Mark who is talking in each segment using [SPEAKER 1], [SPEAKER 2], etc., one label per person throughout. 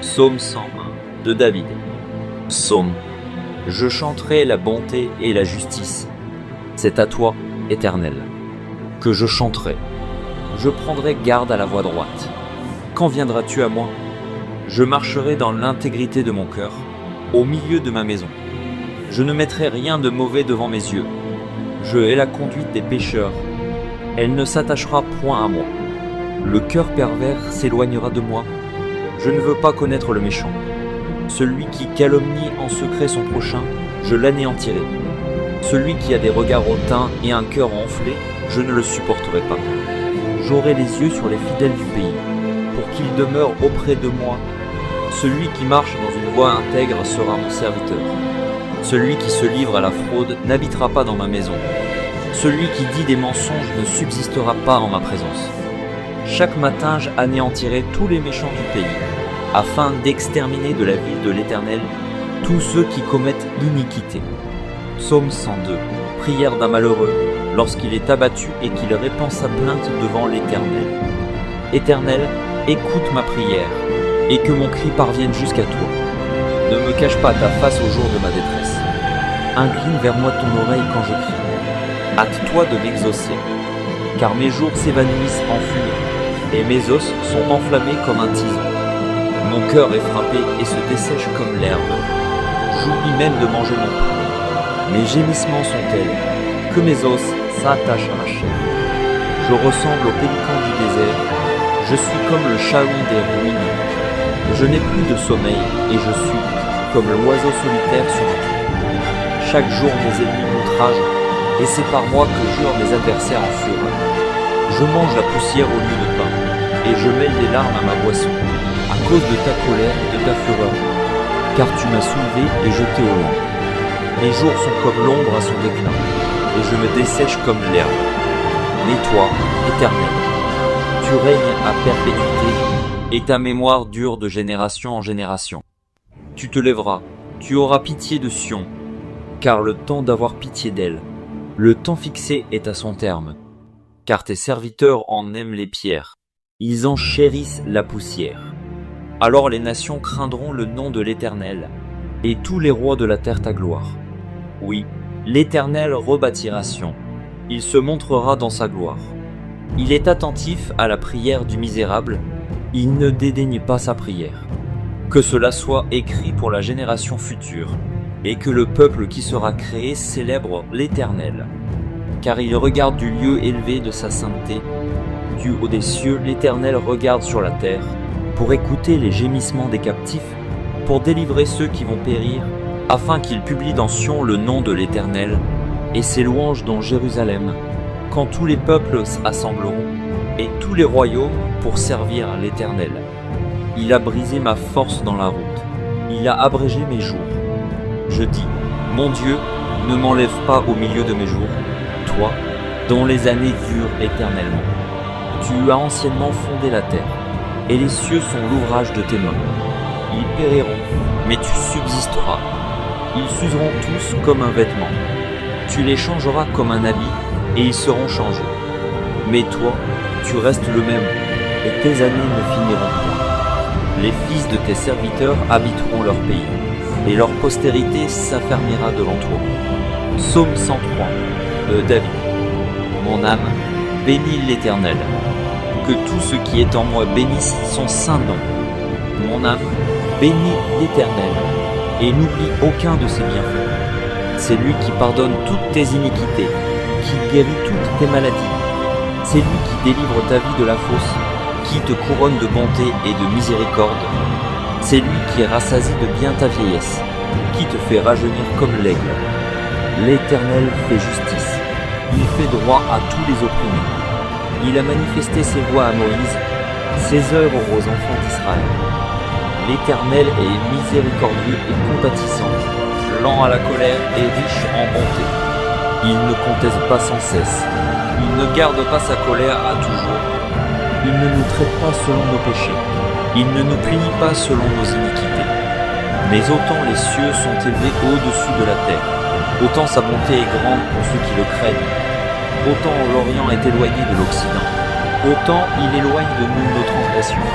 [SPEAKER 1] Psaume 101 de David. Psaume. Je chanterai la bonté et la justice. C'est à toi, Éternel, que je chanterai. Je prendrai garde à la voie droite. Quand viendras-tu à moi? Je marcherai dans l'intégrité de mon cœur, au milieu de ma maison. Je ne mettrai rien de mauvais devant mes yeux. Je hais la conduite des pécheurs. Elle ne s'attachera point à moi. Le cœur pervers s'éloignera de moi. Je ne veux pas connaître le méchant. Celui qui calomnie en secret son prochain, je l'anéantirai. Celui qui a des regards hautains et un cœur enflé, je ne le supporterai pas. J'aurai les yeux sur les fidèles du pays, pour qu'ils demeurent auprès de moi. Celui qui marche dans une voie intègre sera mon serviteur. Celui qui se livre à la fraude n'habitera pas dans ma maison. Celui qui dit des mensonges ne subsistera pas en ma présence. Chaque matin, j'anéantirai tous les méchants du pays, afin d'exterminer de la ville de l'Éternel tous ceux qui commettent l'iniquité. Psaume 102. Prière d'un malheureux, lorsqu'il est abattu et qu'il répand sa plainte devant l'Éternel. Éternel, écoute ma prière, et que mon cri parvienne jusqu'à toi. Ne me cache pas ta face au jour de ma détresse. Incline vers moi ton oreille quand je crie. Hâte-toi de m'exaucer, car mes jours s'évanouissent en fumée, et mes os sont enflammés comme un tison. Mon cœur est frappé et se dessèche comme l'herbe. J'oublie même de manger mon pain. Mes gémissements sont tels que mes os s'attachent à ma chair. Je ressemble au pélican du désert. Je suis comme le chaland des ruines. Je n'ai plus de sommeil et je suis comme l'oiseau solitaire sur un toit. Chaque jour mes ennemis m'outragent et c'est par moi que jurent mes adversaires en fureur. Je mange la poussière au lieu de pain et je mêle des larmes à ma boisson à cause de ta colère et de ta fureur, car tu m'as soulevé et jeté au loin. Mes jours sont comme l'ombre à son déclin et je me dessèche comme l'herbe. Mais toi, Éternel, tu règnes à perpétuité et ta mémoire dure de génération en génération. Tu te lèveras, tu auras pitié de Sion, car le temps d'avoir pitié d'elle, le temps fixé est à son terme, car tes serviteurs en aiment les pierres, ils en chérissent la poussière. Alors les nations craindront le nom de l'Éternel, et tous les rois de la terre ta gloire. Oui, l'Éternel rebâtira Sion, il se montrera dans sa gloire. Il est attentif à la prière du misérable, il ne dédaigne pas sa prière. Que cela soit écrit pour la génération future, et que le peuple qui sera créé célèbre l'Éternel. Car il regarde du lieu élevé de sa sainteté, du haut des cieux l'Éternel regarde sur la terre, pour écouter les gémissements des captifs, pour délivrer ceux qui vont périr, afin qu'il publie dans Sion le nom de l'Éternel, et ses louanges dans Jérusalem, quand tous les peuples s'assembleront, et tous les royaumes pour servir l'Éternel. Il a brisé ma force dans la route, il a abrégé mes jours. Je dis, mon Dieu, ne m'enlève pas au milieu de mes jours, toi, dont les années durent éternellement. Tu as anciennement fondé la terre, et les cieux sont l'ouvrage de tes mains. Ils périront, mais tu subsisteras. Ils s'useront tous comme un vêtement. Tu les changeras comme un habit, et ils seront changés. Mais toi, tu restes le même, et tes années ne finiront point. Les fils de tes serviteurs habiteront leur pays, et leur postérité s'affermira devant toi. Psaume 103 de David. Mon âme, bénis l'Éternel. Que tout ce qui est en moi bénisse son saint nom. Mon âme, bénis l'Éternel, et n'oublie aucun de ses bienfaits. C'est lui qui pardonne toutes tes iniquités, qui guérit toutes tes maladies. C'est lui qui délivre ta vie de la fosse, qui te couronne de bonté et de miséricorde. C'est lui qui rassasie de bien ta vieillesse, qui te fait rajeunir comme l'aigle. L'Éternel fait justice, il fait droit à tous les opprimés. Il a manifesté ses voies à Moïse, ses œuvres aux enfants d'Israël. L'Éternel est miséricordieux et compatissant, lent à la colère et riche en bonté. Il ne conteste pas sans cesse, il ne garde pas sa colère à toujours. Il ne nous traite pas selon nos péchés, il ne nous punit pas selon nos iniquités. Mais autant les cieux sont élevés au-dessus de la terre, autant sa bonté est grande pour ceux qui le craignent. Autant l'Orient est éloigné de l'Occident, autant il éloigne de nous nos transgressions.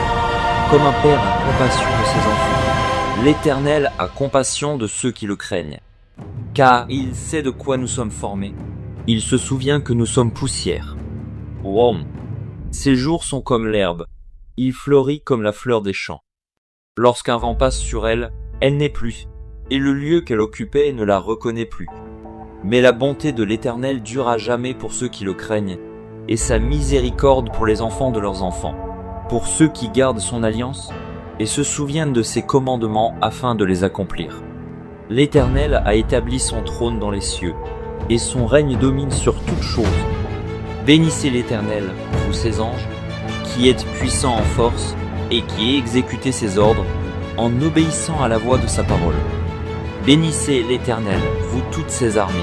[SPEAKER 1] Comme un père compassion de ses enfants. L'Éternel a compassion de ceux qui le craignent. Car il sait de quoi nous sommes formés. Il se souvient que nous sommes poussière. Wom. Ses jours sont comme l'herbe. Il fleurit comme la fleur des champs. Lorsqu'un vent passe sur elle, elle n'est plus, et le lieu qu'elle occupait ne la reconnaît plus. Mais la bonté de l'Éternel dure à jamais pour ceux qui le craignent, et sa miséricorde pour les enfants de leurs enfants, pour ceux qui gardent son alliance, et se souviennent de ses commandements afin de les accomplir. L'Éternel a établi son trône dans les cieux, et son règne domine sur toutes choses. Bénissez l'Éternel, vous ses anges, qui êtes puissants en force, et qui exécutez ses ordres, en obéissant à la voix de sa parole. Bénissez l'Éternel, vous toutes ses armées,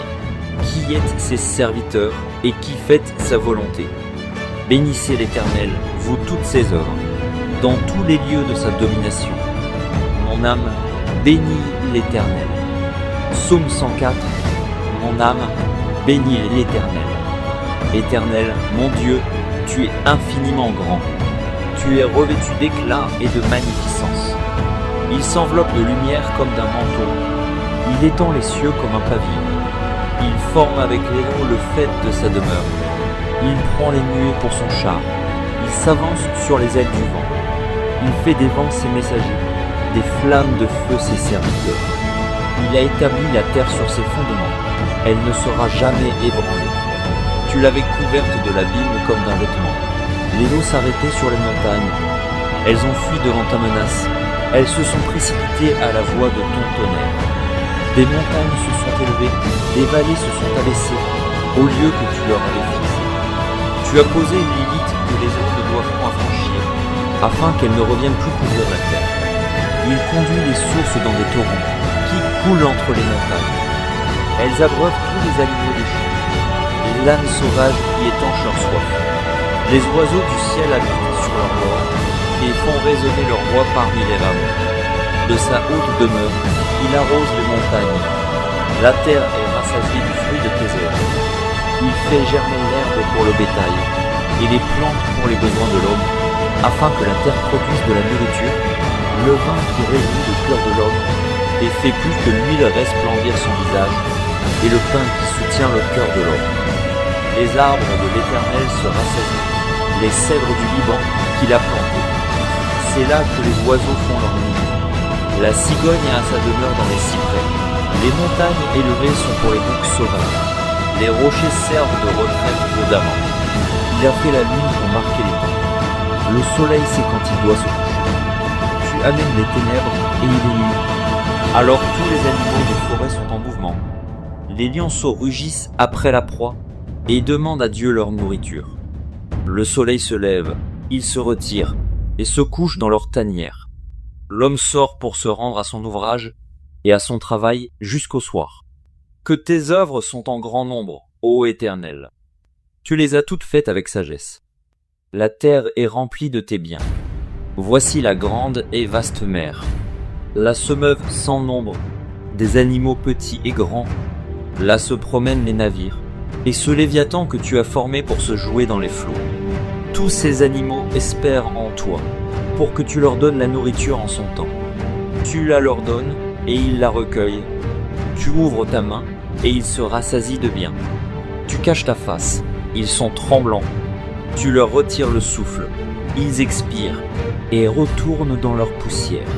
[SPEAKER 1] qui êtes ses serviteurs, et qui faites sa volonté. Bénissez l'Éternel, vous toutes ses œuvres, dans tous les lieux de sa domination. Mon âme bénit l'Éternel. Psaume 104. Mon âme bénit l'Éternel. Éternel, mon Dieu, tu es infiniment grand. Tu es revêtu d'éclat et de magnificence. Il s'enveloppe de lumière comme d'un manteau. Il étend les cieux comme un pavillon. Il forme avec l'élan le faîte de sa demeure. Il prend les nuées pour son char. Il s'avance sur les ailes du vent. Il fait des vents ses messagers, des flammes de feu ses serviteurs. Il a établi la terre sur ses fondements. Elle ne sera jamais ébranlée. Tu l'avais couverte de l'abîme comme d'un vêtement. Les eaux s'arrêtaient sur les montagnes. Elles ont fui devant ta menace. Elles se sont précipitées à la voix de ton tonnerre. Des montagnes se sont élevées, des vallées se sont abaissées, au lieu que tu leur avais fixé. Tu as posé une limite que les eaux ne doivent point franchir, afin qu'elles ne reviennent plus couvrir la terre. Il conduit les sources dans des torrents, qui coulent entre les montagnes. Elles abreuvent tous les animaux des champs, les l'âne sauvage y étanche leur soif. Les oiseaux du ciel habitent sur leur bord, et font résonner leur voix parmi les rameaux. De sa haute demeure, il arrose les montagnes. La terre est rassasiée du fruit de tes œuvres. Il fait germer l'herbe pour le bétail, et les plantes pour les besoins de l'homme, afin que la terre produise de la nourriture, le vin qui réjouit le cœur de l'homme, et fait plus que l'huile resplendir son visage, et le pain qui soutient le cœur de l'homme. Les arbres de l'Éternel se rassasient, les cèdres du Liban qu'il a plantés. C'est là que les oiseaux font leur nid. La cigogne a sa demeure dans les cyprès. Les montagnes élevées sont pour les boucs sauvages. Les rochers servent de retraite aux damans. Il a fait la lune pour marquer les temps. Le soleil sait quand il doit se coucher. Tu amènes les ténèbres et il est nuit. Alors tous les animaux des forêts sont en mouvement. Les lionceaux rugissent après la proie et demandent à Dieu leur nourriture. Le soleil se lève, il se retire et se couche dans leur tanière. L'homme sort pour se rendre à son ouvrage et à son travail jusqu'au soir. Que tes œuvres sont en grand nombre, ô Éternel. Tu les as toutes faites avec sagesse. La terre est remplie de tes biens. Voici la grande et vaste mer. Là se meuvent sans nombre des animaux petits et grands. Là se promènent les navires et ce léviathan que tu as formé pour se jouer dans les flots. Tous ces animaux espèrent en toi, pour que tu leur donnes la nourriture en son temps. Tu la leur donnes, et ils la recueillent. Tu ouvres ta main, et ils se rassasient de bien. Tu caches ta face, ils sont tremblants. Tu leur retires le souffle, ils expirent, et retournent dans leur poussière.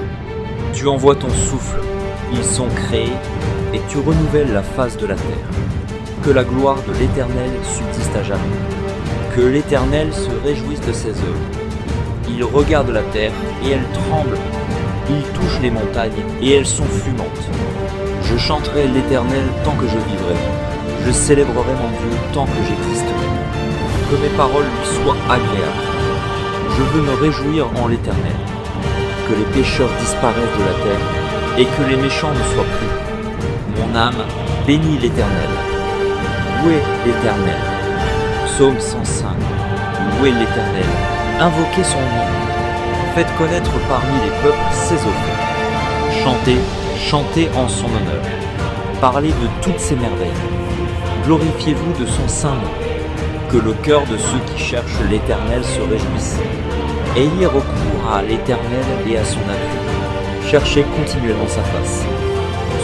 [SPEAKER 1] Tu envoies ton souffle, ils sont créés, et tu renouvelles la face de la terre. Que la gloire de l'Éternel subsiste à jamais. Que l'Éternel se réjouisse de ses œuvres. Il regarde la terre et elle tremble. Il touche les montagnes et elles sont fumantes. Je chanterai l'Éternel tant que je vivrai. Je célébrerai mon Dieu tant que j'existerai. Que mes paroles lui soient agréables. Je veux me réjouir en l'Éternel. Que les pécheurs disparaissent de la terre et que les méchants ne soient plus. Mon âme bénit l'Éternel. Louez l'Éternel. Psaume 105. Louez l'Éternel. Invoquez son nom. Faites connaître parmi les peuples ses œuvres. Chantez, chantez en son honneur. Parlez de toutes ses merveilles. Glorifiez-vous de son saint nom. Que le cœur de ceux qui cherchent l'Éternel se réjouisse. Ayez recours à l'Éternel et à son appui. Cherchez continuellement sa face.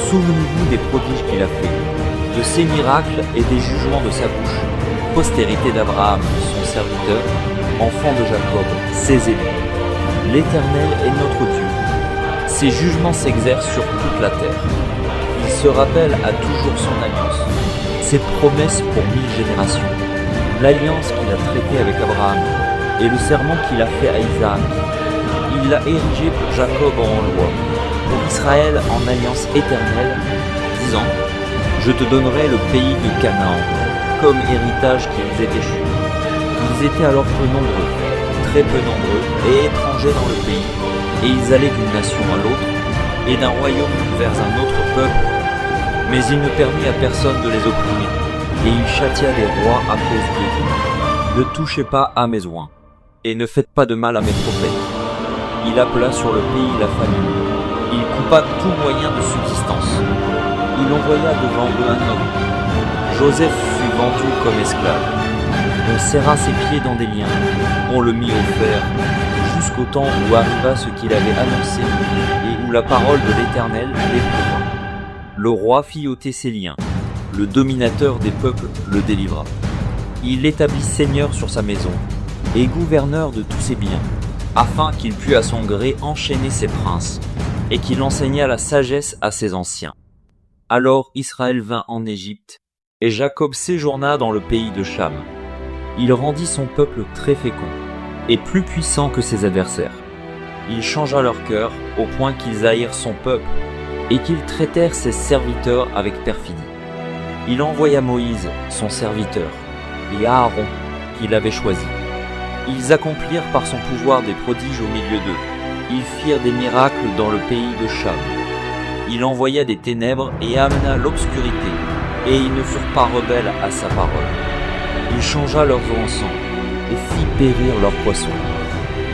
[SPEAKER 1] Souvenez-vous des prodiges qu'il a faits, de ses miracles et des jugements de sa bouche. Postérité d'Abraham, son serviteur, enfant de Jacob, ses élus. L'Éternel est notre Dieu. Ses jugements s'exercent sur toute la terre. Il se rappelle à toujours son alliance, ses promesses pour 1000 générations, l'alliance qu'il a traitée avec Abraham et le serment qu'il a fait à Isaac. Il l'a érigé pour Jacob en loi, pour Israël en alliance éternelle, disant « Je te donnerai le pays de Canaan, comme héritage qui vous est échu. » Ils étaient alors peu nombreux, très peu nombreux et étrangers dans le pays, et ils allaient d'une nation à l'autre, et d'un royaume vers un autre peuple, mais il ne permit à personne de les opprimer, et il châtia les rois à cause d'eux. Ne touchez pas à mes oints, et ne faites pas de mal à mes prophètes. Il appela sur le pays la famine, il coupa tout moyen de subsistance. Il envoya devant eux un homme. Joseph fut vendu comme esclave. On serra ses pieds dans des liens, on le mit au fer, jusqu'au temps où arriva ce qu'il avait annoncé, et où la parole de l'Éternel l'éprouva. Le roi fit ôter ses liens, le dominateur des peuples le délivra. Il l'établit seigneur sur sa maison, et gouverneur de tous ses biens, afin qu'il pût à son gré enchaîner ses princes, et qu'il enseignât la sagesse à ses anciens. Alors Israël vint en Égypte, et Jacob séjourna dans le pays de Cham. Il rendit son peuple très fécond, et plus puissant que ses adversaires. Il changea leur cœur, au point qu'ils haïrent son peuple, et qu'ils traitèrent ses serviteurs avec perfidie. Il envoya Moïse, son serviteur, et Aaron, qu'il avait choisi. Ils accomplirent par son pouvoir des prodiges au milieu d'eux. Ils firent des miracles dans le pays de Cham. Il envoya des ténèbres et amena l'obscurité, et ils ne furent pas rebelles à sa parole. Il changea leurs encens, et fit périr leurs poissons.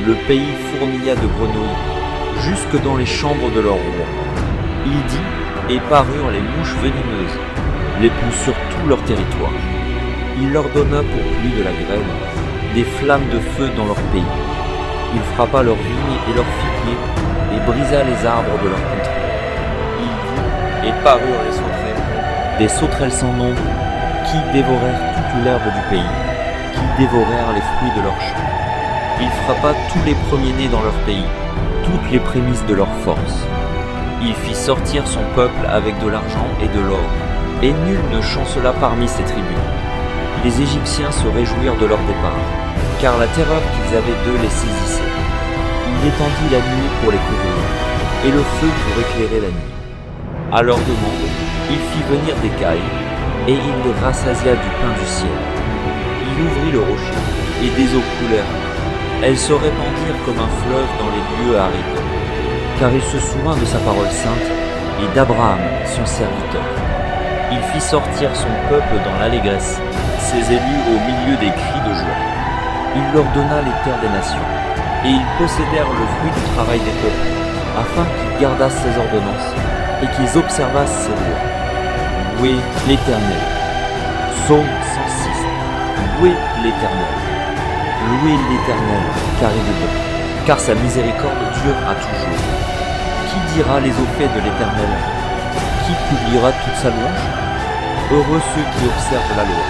[SPEAKER 1] Le pays fourmilla de grenouilles, jusque dans les chambres de leurs rois. Il dit, et parurent les mouches venimeuses, les plus sur tout leur territoire. Il leur donna pour pluie de la grêle, des flammes de feu dans leur pays. Il frappa leurs vignes et leurs figuiers, et brisa les arbres de leur contrée. Il dit, et parurent les sauterelles, des sauterelles sans nombre, qui dévorèrent toute l'herbe du pays, qui dévorèrent les fruits de leurs champs. Il frappa tous les premiers-nés dans leur pays, toutes les prémices de leur force. Il fit sortir son peuple avec de l'argent et de l'or, et nul ne chancela parmi ses tribus. Les Égyptiens se réjouirent de leur départ, car la terreur qu'ils avaient d'eux les saisissait. Il étendit la nuit pour les couvrir, et le feu pour éclairer la nuit. À leur demande, il fit venir des cailles, et il les rassasia du pain du ciel. Il ouvrit le rocher, et des eaux coulèrent. Elles se répandirent comme un fleuve dans les lieux arides, car il se souvint de sa parole sainte et d'Abraham, son serviteur. Il fit sortir son peuple dans l'allégresse, ses élus au milieu des cris de joie. Il leur donna les terres des nations, et ils possédèrent le fruit du travail des peuples, afin qu'ils gardassent ses ordonnances, et qu'ils observassent ses lois. Louez l'Éternel. Psaume 106. Louez l'Éternel. Louez l'Éternel, car il est bon, car sa miséricorde dure à toujours. Qui dira les hauts faits de l'Éternel? Qui publiera toute sa louange? Heureux ceux qui observent la loi,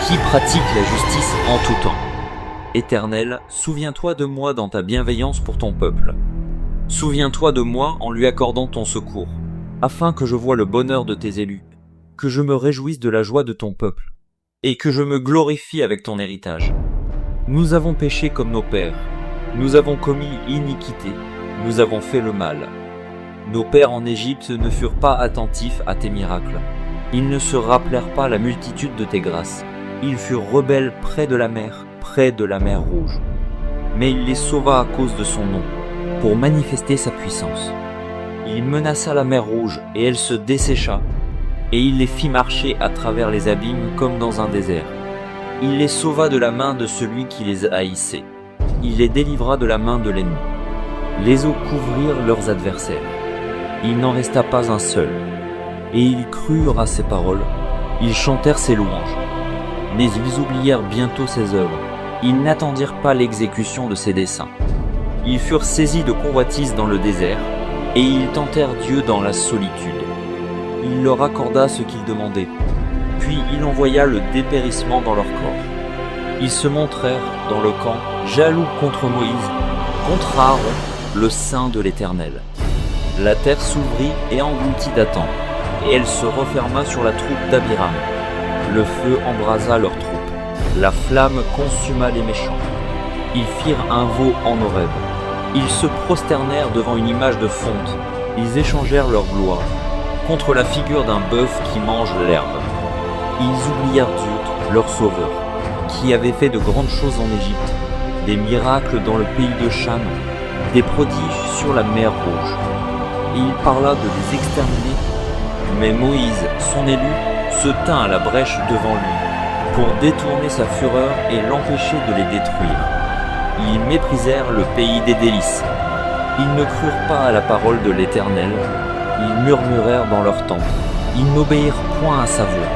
[SPEAKER 1] qui pratiquent la justice en tout temps. Éternel, souviens-toi de moi dans ta bienveillance pour ton peuple. Souviens-toi de moi en lui accordant ton secours, afin que je voie le bonheur de tes élus, que je me réjouisse de la joie de ton peuple, et que je me glorifie avec ton héritage. Nous avons péché comme nos pères, nous avons commis iniquité, nous avons fait le mal. Nos pères en Égypte ne furent pas attentifs à tes miracles. Ils ne se rappelèrent pas la multitude de tes grâces. Ils furent rebelles près de la mer Rouge. Mais il les sauva à cause de son nom, pour manifester sa puissance. Il menaça la mer Rouge, et elle se dessécha, et il les fit marcher à travers les abîmes comme dans un désert. Il les sauva de la main de celui qui les haïssait. Il les délivra de la main de l'ennemi. Les eaux couvrirent leurs adversaires. Il n'en resta pas un seul. Et ils crurent à ses paroles. Ils chantèrent ses louanges. Mais ils oublièrent bientôt ses œuvres. Ils n'attendirent pas l'exécution de ses desseins. Ils furent saisis de convoitise dans le désert, et ils tentèrent Dieu dans la solitude. Il leur accorda ce qu'ils demandaient, puis il envoya le dépérissement dans leur corps. Ils se montrèrent dans le camp, jaloux contre Moïse, contre Aaron, le saint de l'Éternel. La terre s'ouvrit et engloutit Dathan, et elle se referma sur la troupe d'Abiram. Le feu embrasa leurs troupes, la flamme consuma les méchants. Ils firent un veau en Horeb. Ils se prosternèrent devant une image de fonte. Ils échangèrent leur gloire contre la figure d'un bœuf qui mange l'herbe. Ils oublièrent Dieu, leur sauveur, qui avait fait de grandes choses en Égypte, des miracles dans le pays de Cham, des prodiges sur la mer Rouge. Et il parla de les exterminer. Mais Moïse, son élu, se tint à la brèche devant lui, pour détourner sa fureur et l'empêcher de les détruire. Ils méprisèrent le pays des délices. Ils ne crurent pas à la parole de l'Éternel. Ils murmurèrent dans leur tente. Ils n'obéirent point à sa voix.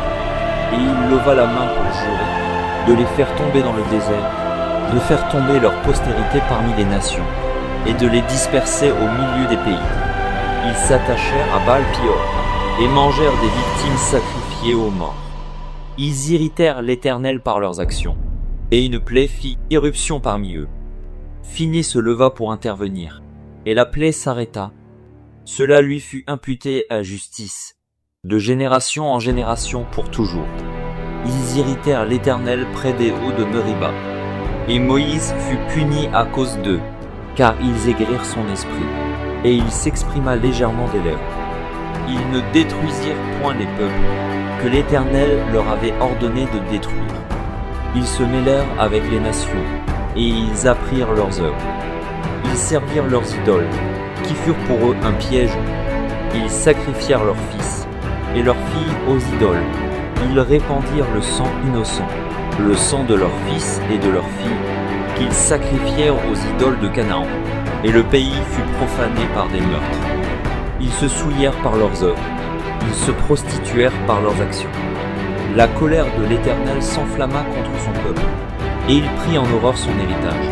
[SPEAKER 1] Et il leva la main pour jurer de les faire tomber dans le désert, de faire tomber leur postérité parmi les nations, et de les disperser au milieu des pays. Ils s'attachèrent à Baal-Péor, et mangèrent des victimes sacrifiées aux morts. Ils irritèrent l'Éternel par leurs actions, et une plaie fit irruption parmi eux. Phiné se leva pour intervenir, et la plaie s'arrêta. Cela lui fut imputé à justice, de génération en génération pour toujours. Ils irritèrent l'Éternel près des hauts de Meriba, et Moïse fut puni à cause d'eux, car ils aigrirent son esprit, et il s'exprima légèrement des lèvres. Ils ne détruisirent point les peuples que l'Éternel leur avait ordonné de détruire. Ils se mêlèrent avec les nations, et ils apprirent leurs œuvres. Ils servirent leurs idoles, qui furent pour eux un piège. Ils sacrifièrent leurs fils et leurs filles aux idoles. Ils répandirent le sang innocent, le sang de leurs fils et de leurs filles, qu'ils sacrifièrent aux idoles de Canaan, et le pays fut profané par des meurtres. Ils se souillèrent par leurs œuvres, ils se prostituèrent par leurs actions. La colère de l'Éternel s'enflamma contre son peuple, et il prit en horreur son héritage.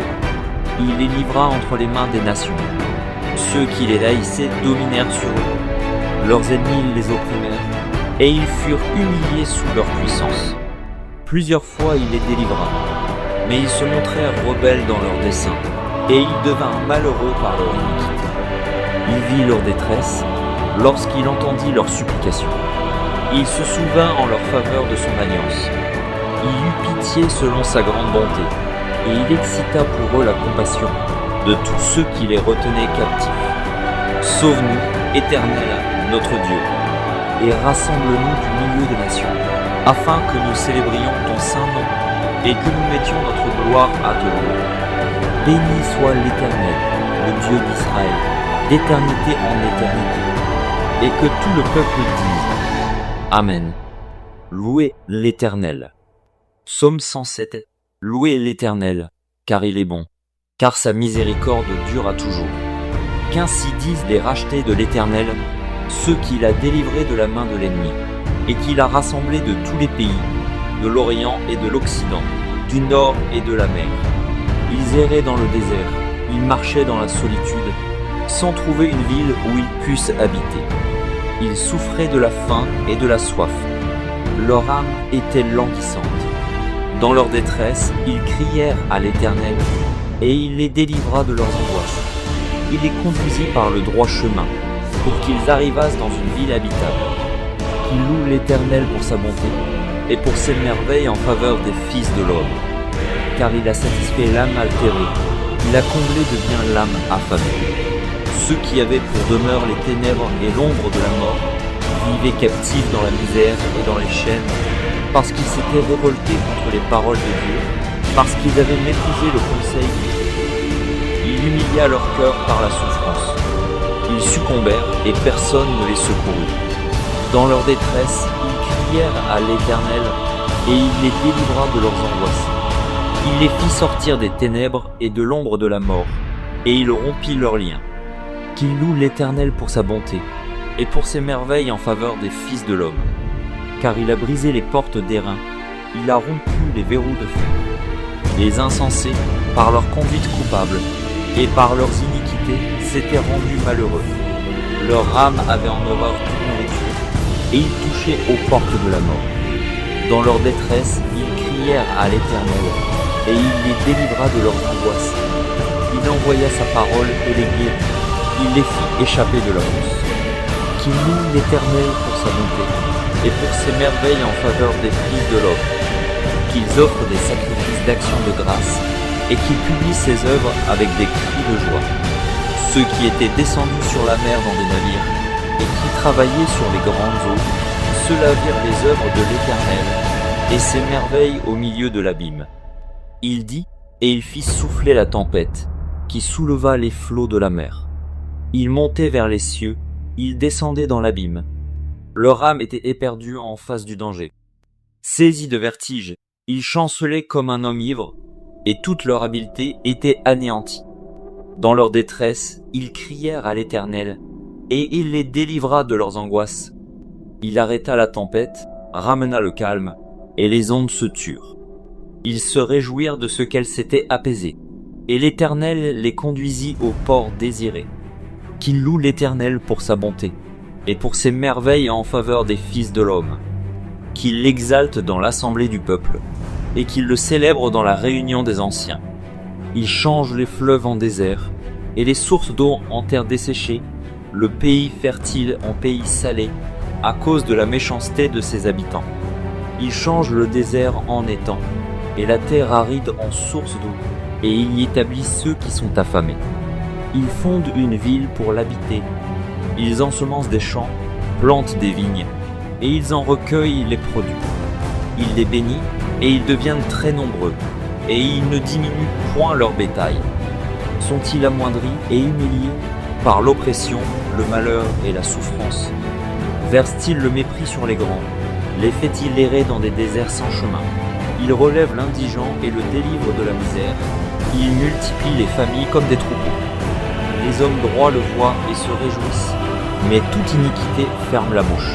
[SPEAKER 1] Il les livra entre les mains des nations. Ceux qui les haïssaient dominèrent sur eux. Leurs ennemis les opprimèrent, et ils furent humiliés sous leur puissance. Plusieurs fois il les délivra, mais ils se montrèrent rebelles dans leurs desseins, et ils devinrent malheureux par leur iniquité. Il vit leur détresse lorsqu'il entendit leurs supplications. Il se souvint en leur faveur de son alliance. Il eut pitié selon sa grande bonté, et il excita pour eux la compassion de tous ceux qui les retenaient captifs. Sauve-nous, Éternel, notre Dieu, et rassemble-nous du milieu des nations, afin que nous célébrions ton saint nom, et que nous mettions notre gloire à te louer. Béni soit l'Éternel, le Dieu d'Israël, d'éternité en éternité, et que tout le peuple dise Amen. Louez l'Éternel. Psaume 107. Louez l'Éternel, car il est bon, car sa miséricorde dure à toujours. Qu'ainsi disent les rachetés de l'Éternel, ceux qu'il a délivrés de la main de l'ennemi, et qu'il a rassemblés de tous les pays, de l'Orient et de l'Occident, du Nord et de la mer. Ils erraient dans le désert, ils marchaient dans la solitude, sans trouver une ville où ils puissent habiter. Ils souffraient de la faim et de la soif. Leur âme était languissante. Dans leur détresse, ils crièrent à l'Éternel, et il les délivra de leurs angoisses. Il les conduisit par le droit chemin, pour qu'ils arrivassent dans une ville habitable. Qu'ils louent l'Éternel pour sa bonté, et pour ses merveilles en faveur des fils de l'homme. Car il a satisfait l'âme altérée, il a comblé de bien l'âme affamée. Ceux qui avaient pour demeure les ténèbres et l'ombre de la mort vivaient captifs dans la misère et dans les chaînes, parce qu'ils s'étaient révoltés contre les paroles de Dieu, parce qu'ils avaient méprisé le conseil de Dieu. Il humilia leur cœur par la souffrance. Ils succombèrent et personne ne les secourut. Dans leur détresse, ils crièrent à l'Éternel, et il les délivra de leurs angoisses. Il les fit sortir des ténèbres et de l'ombre de la mort, et il rompit leurs liens. Qu'il loue l'Éternel pour sa bonté, et pour ses merveilles en faveur des fils de l'homme. Car il a brisé les portes d'airain, il a rompu les verrous de fer. Les insensés, par leur conduite coupable, et par leurs iniquités s'étaient rendus malheureux. Leur âme avait en horreur toute nourriture, et ils touchaient aux portes de la mort. Dans leur détresse, ils crièrent à l'Éternel, et il les délivra de leurs angoisses. Il envoya sa parole et les guérit. Il les fit échapper de la fosse. Qu'il loue l'Éternel pour sa bonté, et pour ses merveilles en faveur des fils de l'homme. Qu'ils offrent des sacrifices d'action de grâce, et qu'ils publient ses œuvres avec des cris de joie. Ceux qui étaient descendus sur la mer dans des navires, et qui travaillaient sur les grandes eaux, ceux-là virent les œuvres de l'Éternel, et ses merveilles au milieu de l'abîme. Il dit, et il fit souffler la tempête, qui souleva les flots de la mer. Il montait vers les cieux, il descendait dans l'abîme. Leur âme était éperdue en face du danger. Saisis de vertige, ils chancelaient comme un homme ivre, et toute leur habileté était anéantie. Dans leur détresse, ils crièrent à l'Éternel, et il les délivra de leurs angoisses. Il arrêta la tempête, ramena le calme, et les ondes se turent. Ils se réjouirent de ce qu'elles s'étaient apaisées, et l'Éternel les conduisit au port désiré. Qu'il loue l'Éternel pour sa bonté, et pour ses merveilles en faveur des fils de l'homme. Qu'il l'exalte dans l'assemblée du peuple, et qu'il le célèbre dans la réunion des anciens. Il change les fleuves en désert, et les sources d'eau en terre desséchée, le pays fertile en pays salé, à cause de la méchanceté de ses habitants. Il change le désert en étang, et la terre aride en source d'eau, et il y établit ceux qui sont affamés. Ils fondent une ville pour l'habiter, ils ensemencent des champs, plantent des vignes, et ils en recueillent les produits. Il les bénit, et ils deviennent très nombreux, et ils ne diminuent point leur bétail. Sont-ils amoindris et humiliés par l'oppression, le malheur et la souffrance? Verse-t-il le mépris sur les grands? Les fait-il errer dans des déserts sans chemin? Il relève l'indigent et le délivre de la misère. Il multiplie les familles comme des troupeaux. Les hommes droits le voient et se réjouissent, mais toute iniquité ferme la bouche.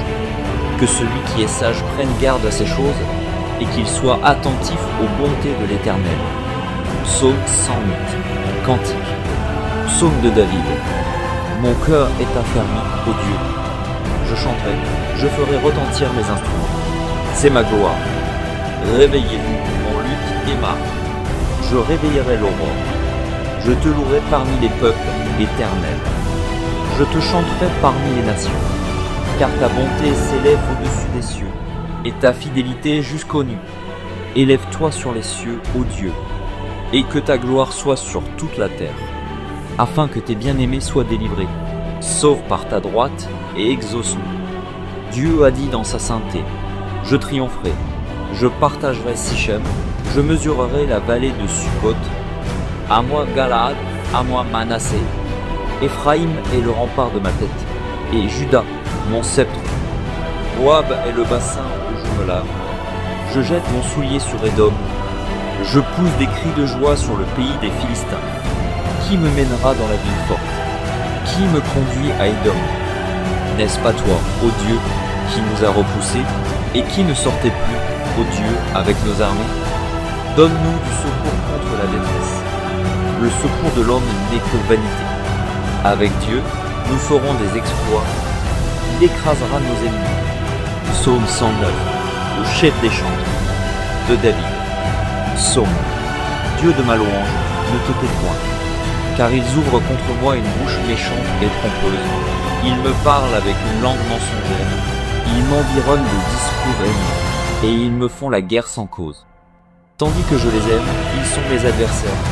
[SPEAKER 1] Que celui qui est sage prenne garde à ces choses, et qu'il soit attentif aux bontés de l'Éternel. Psaume 108, Cantique. Psaume de David. Mon cœur est affermi, ô Dieu. Je chanterai, je ferai retentir mes instruments. C'est ma gloire. Réveillez-vous, mon luth et marche. Je réveillerai l'aurore. Je te louerai parmi les peuples, Éternel. Je te chanterai parmi les nations, car ta bonté s'élève au-dessus des cieux, et ta fidélité jusqu'aux nues. Élève-toi sur les cieux, ô Dieu, et que ta gloire soit sur toute la terre, afin que tes bien-aimés soient délivrés. Sauve par ta droite et exauce-nous. Dieu a dit dans sa sainteté, je triompherai, je partagerai Sichem, je mesurerai la vallée de Sukkot. À moi Galaad, à moi Manassé. Éphraïm est le rempart de ma tête, et Juda, mon sceptre. Moab est le bassin où je me lave. Je jette mon soulier sur Édom. Je pousse des cris de joie sur le pays des Philistins. Qui me mènera dans la ville forte? Qui me conduit à Édom? N'est-ce pas toi, ô Dieu, qui nous a repoussés, et qui ne sortait plus, ô Dieu, avec nos armées? Donne-nous du secours contre la détresse. Le secours de l'homme n'est que vanité. Avec Dieu, nous ferons des exploits. Il écrasera nos ennemis. Psaume 109, le chef des chantres, de David. Psaume. Dieu de ma louange, ne te tais point, car ils ouvrent contre moi une bouche méchante et trompeuse. Ils me parlent avec une langue mensongère. Ils m'environnent de discours haineux, et ils me font la guerre sans cause. Tandis que je les aime, ils sont mes adversaires.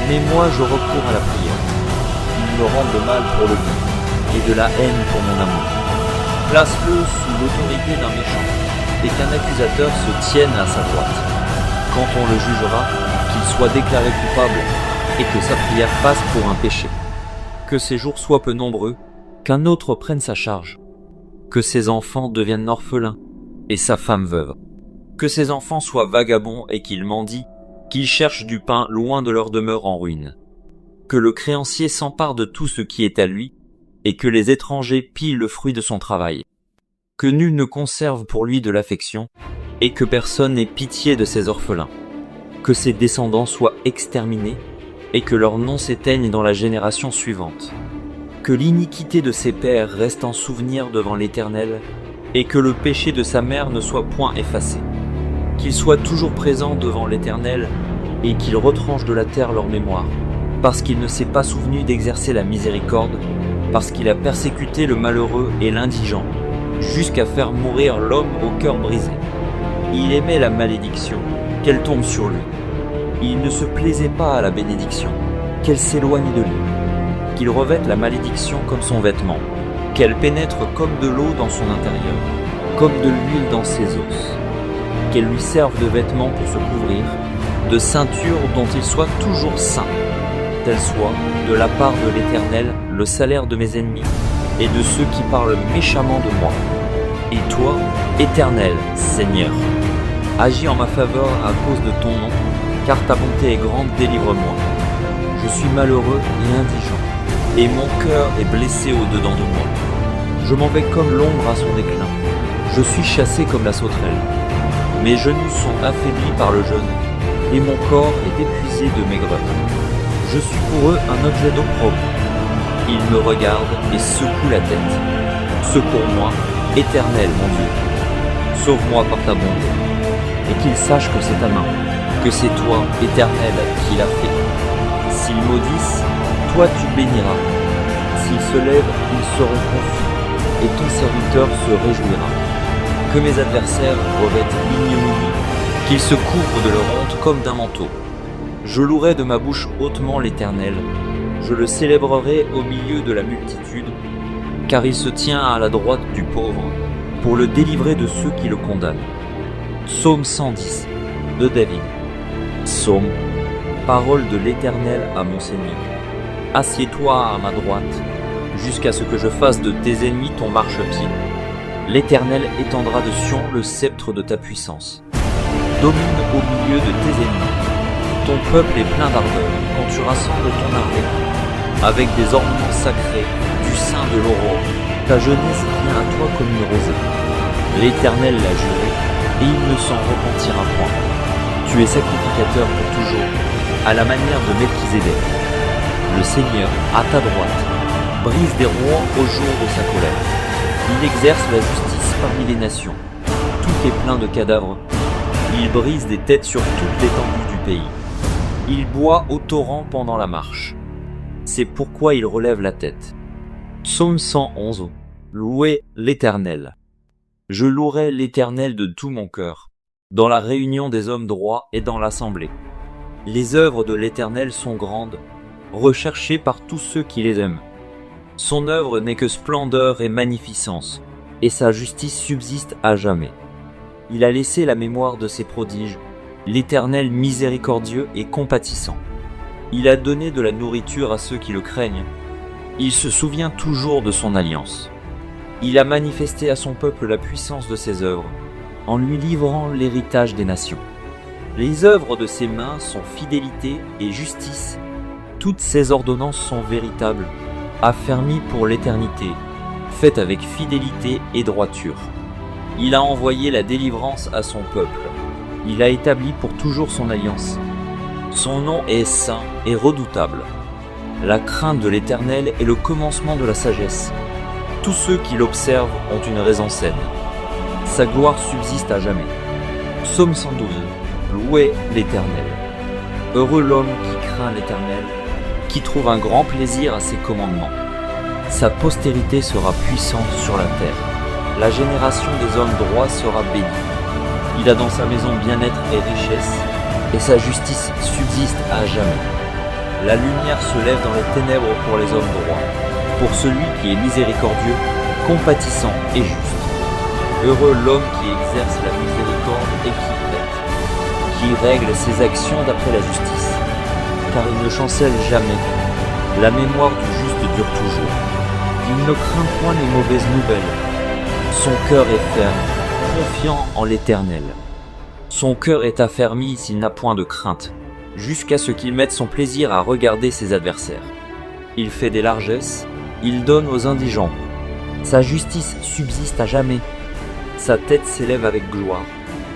[SPEAKER 1] Mais moi, je recours à la prière. Ils me rendent le mal pour le bien, et de la haine pour mon amour. Place-le sous l'autorité d'un méchant, et qu'un accusateur se tienne à sa droite. Quand on le jugera, qu'il soit déclaré coupable, et que sa prière passe pour un péché. Que ses jours soient peu nombreux, qu'un autre prenne sa charge. Que ses enfants deviennent orphelins, et sa femme veuve. Que ses enfants soient vagabonds et qu'ils mendient, qu'ils cherchent du pain loin de leur demeure en ruine. Que le créancier s'empare de tout ce qui est à lui, et que les étrangers pillent le fruit de son travail. Que nul ne conserve pour lui de l'affection, et que personne n'ait pitié de ses orphelins. Que ses descendants soient exterminés, et que leur nom s'éteigne dans la génération suivante. Que l'iniquité de ses pères reste en souvenir devant l'Éternel, et que le péché de sa mère ne soit point effacé. Qu'il soit toujours présent devant l'Éternel, et qu'il retranche de la terre leur mémoire, parce qu'il ne s'est pas souvenu d'exercer la miséricorde, parce qu'il a persécuté le malheureux et l'indigent, jusqu'à faire mourir l'homme au cœur brisé. Il aimait la malédiction, qu'elle tombe sur lui. Il ne se plaisait pas à la bénédiction, qu'elle s'éloigne de lui. Qu'il revête la malédiction comme son vêtement, qu'elle pénètre comme de l'eau dans son intérieur, comme de l'huile dans ses os. Qu'elle lui serve de vêtement pour se couvrir, de ceinture dont il soit toujours saint. Tel soit, de la part de l'Éternel, le salaire de mes ennemis, et de ceux qui parlent méchamment de moi. Et toi, Éternel, Seigneur, agis en ma faveur à cause de ton nom, car ta bonté est grande, délivre-moi. Je suis malheureux et indigent, et mon cœur est blessé au-dedans de moi. Je m'en vais comme l'ombre à son déclin. Je suis chassé comme la sauterelle. Mes genoux sont affaiblis par le jeûne, et mon corps est épuisé de maigreur. Je suis pour eux un objet d'opprobre. Ils me regardent et secouent la tête. Secours-moi, Éternel mon Dieu. Sauve-moi par ta bonté. Et qu'ils sachent que c'est ta main, que c'est toi, Éternel, qui l'as fait. S'ils maudissent, toi tu béniras. S'ils se lèvent, ils seront confus, et ton serviteur se réjouira. Que mes adversaires revêtent l'ignominie, qu'ils se couvrent de leur honte comme d'un manteau. Je louerai de ma bouche hautement l'Éternel, je le célébrerai au milieu de la multitude, car il se tient à la droite du pauvre, pour le délivrer de ceux qui le condamnent. Psaume 110, de David. Psaume, parole de l'Éternel à mon Seigneur. Assieds-toi à ma droite, jusqu'à ce que je fasse de tes ennemis ton marchepied. L'Éternel étendra de Sion le sceptre de ta puissance. Domine au milieu de tes ennemis. Ton peuple est plein d'ardeur quand tu rassembles ton armée, avec des ornements sacrés du sein de l'aurore. Ta jeunesse vient à toi comme une rosée. L'Éternel l'a juré, et il ne s'en repentira point. Tu es sacrificateur pour toujours, à la manière de Melchizedek. Le Seigneur, à ta droite, brise des rois au jour de sa colère. Il exerce la justice parmi les nations. Tout est plein de cadavres. Il brise des têtes sur toute l'étendue du pays. Il boit au torrent pendant la marche. C'est pourquoi il relève la tête. Psaume 111. Louez l'Éternel. Je louerai l'Éternel de tout mon cœur, dans la réunion des hommes droits et dans l'assemblée. Les œuvres de l'Éternel sont grandes, recherchées par tous ceux qui les aiment. Son œuvre n'est que splendeur et magnificence, et sa justice subsiste à jamais. Il a laissé la mémoire de ses prodiges, l'Éternel miséricordieux et compatissant. Il a donné de la nourriture à ceux qui le craignent. Il se souvient toujours de son alliance. Il a manifesté à son peuple la puissance de ses œuvres, en lui livrant l'héritage des nations. Les œuvres de ses mains sont fidélité et justice. Toutes ses ordonnances sont véritables, affermies pour l'éternité, faites avec fidélité et droiture. Il a envoyé la délivrance à son peuple. Il a établi pour toujours son alliance. Son nom est saint et redoutable. La crainte de l'Éternel est le commencement de la sagesse. Tous ceux qui l'observent ont une raison saine. Sa gloire subsiste à jamais. Psaume 112. Louez l'Éternel. Heureux l'homme qui craint l'Éternel, qui trouve un grand plaisir à ses commandements. Sa postérité sera puissante sur la terre. La génération des hommes droits sera bénie. Il a dans sa maison bien-être et richesse, et sa justice subsiste à jamais. La lumière se lève dans les ténèbres pour les hommes droits, pour celui qui est miséricordieux, compatissant et juste. Heureux l'homme qui exerce la miséricorde et qui prête, qui règle ses actions d'après la justice, car il ne chancelle jamais. La mémoire du juste dure toujours. Il ne craint point les mauvaises nouvelles. Son cœur est ferme, confiant en l'Éternel. Son cœur est affermi s'il n'a point de crainte, jusqu'à ce qu'il mette son plaisir à regarder ses adversaires. Il fait des largesses, il donne aux indigents. Sa justice subsiste à jamais. Sa tête s'élève avec gloire.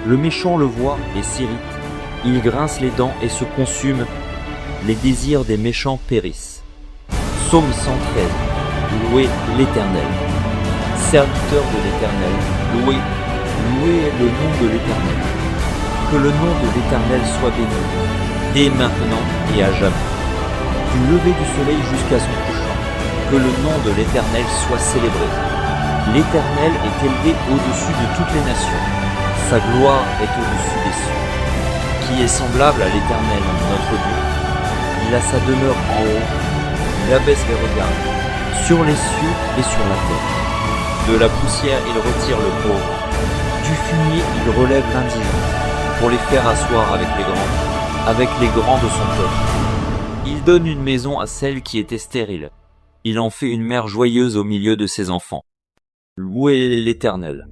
[SPEAKER 1] Le méchant le voit et s'irrite. Il grince les dents et se consume. les désirs des méchants périssent. Psaume 113. Louez l'Éternel. Serviteurs de l'Éternel, louez le nom de l'Éternel. Que le nom de l'Éternel soit béni, dès maintenant et à jamais. Du lever du soleil jusqu'à son couchant, que le nom de l'Éternel soit célébré. L'Éternel est élevé au-dessus de toutes les nations, sa gloire est au-dessus des cieux. Qui est semblable à l'Éternel, notre Dieu? Il a sa demeure en haut, il abaisse les regards, sur les cieux et sur la terre. De la poussière il retire le pauvre, du fumier il relève l'indigent, pour les faire asseoir avec les grands de son peuple. Il donne une maison à celle qui était stérile, il en fait une mère joyeuse au milieu de ses enfants. Louez l'Éternel.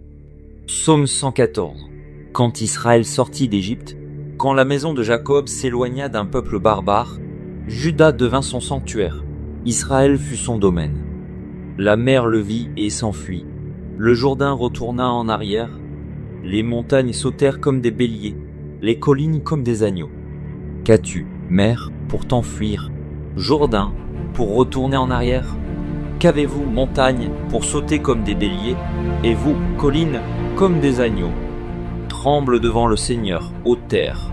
[SPEAKER 1] Psaume 114. Quand Israël sortit d'Égypte, quand la maison de Jacob s'éloigna d'un peuple barbare, Juda devint son sanctuaire, Israël fut son domaine. La mer le vit et s'enfuit, le Jourdain retourna en arrière, les montagnes sautèrent comme des béliers, les collines comme des agneaux. Qu'as-tu, mer, pour t'enfuir, Jourdain, pour retourner en arrière? Qu'avez-vous, montagne, pour sauter comme des béliers, et vous, collines, comme des agneaux? Tremble devant le Seigneur, ô terre,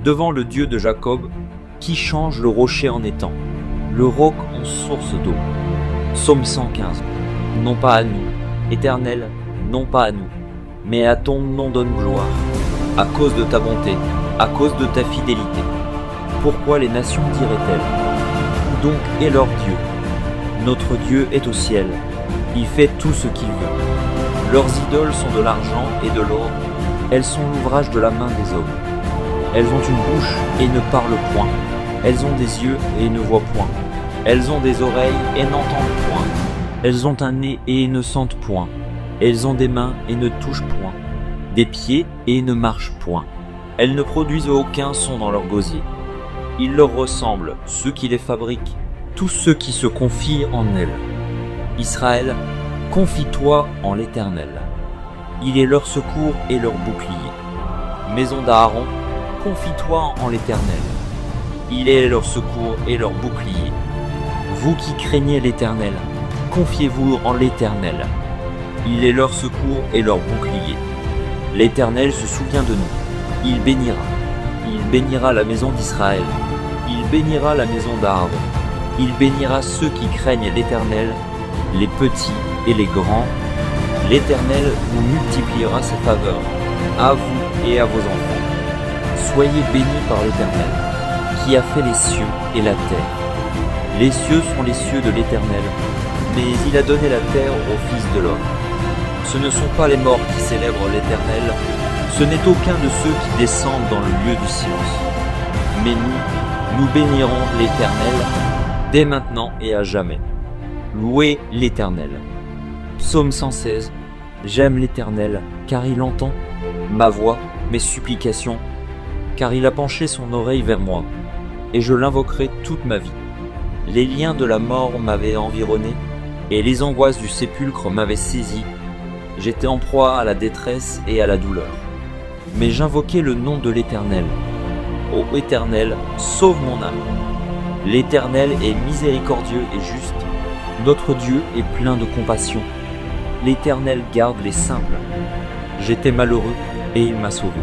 [SPEAKER 1] devant le Dieu de Jacob, qui change le rocher en étang, le roc en source d'eau. Psaume 115. Non pas à nous, Éternel, non pas à nous, mais à ton nom donne gloire, à cause de ta bonté, à cause de ta fidélité. Pourquoi les nations diraient-elles? Où donc est leur Dieu? Notre Dieu est au ciel, il fait tout ce qu'il veut. Leurs idoles sont de l'argent et de l'or, elles sont l'ouvrage de la main des hommes. Elles ont une bouche et ne parlent point, elles ont des yeux et ne voient point. Elles ont des oreilles et n'entendent point. Elles ont un nez et ne sentent point. Elles ont des mains et ne touchent point. Des pieds et ne marchent point. Elles ne produisent aucun son dans leur gosier. Ils leur ressemblent, ceux qui les fabriquent, tous ceux qui se confient en elles. Israël, confie-toi en l'Éternel. Il est leur secours et leur bouclier. Maison d'Aaron, confie-toi en l'Éternel. Il est leur secours et leur bouclier. Vous qui craignez l'Éternel, confiez-vous en l'Éternel. Il est leur secours et leur bouclier. L'Éternel se souvient de nous. Il bénira la maison d'Israël. Il bénira la maison d'Aaron. Il bénira ceux qui craignent l'Éternel, les petits et les grands. L'Éternel vous multipliera ses faveurs, à vous et à vos enfants. Soyez bénis par l'Éternel, qui a fait les cieux et la terre. Les cieux sont les cieux de l'Éternel, mais il a donné la terre au Fils de l'homme. Ce ne sont pas les morts qui célèbrent l'Éternel, ce n'est aucun de ceux qui descendent dans le lieu du silence. Mais nous bénirons l'Éternel, dès maintenant et à jamais. Louez l'Éternel. Psaume 116. J'aime l'Éternel, car il entend ma voix, mes supplications, car il a penché son oreille vers moi, et je l'invoquerai toute ma vie. Les liens de la mort m'avaient environné, et les angoisses du sépulcre m'avaient saisi. J'étais en proie à la détresse et à la douleur. Mais j'invoquai le nom de l'Éternel. Ô Éternel, sauve mon âme. L'Éternel est miséricordieux et juste. Notre Dieu est plein de compassion. L'Éternel garde les simples. J'étais malheureux et il m'a sauvé.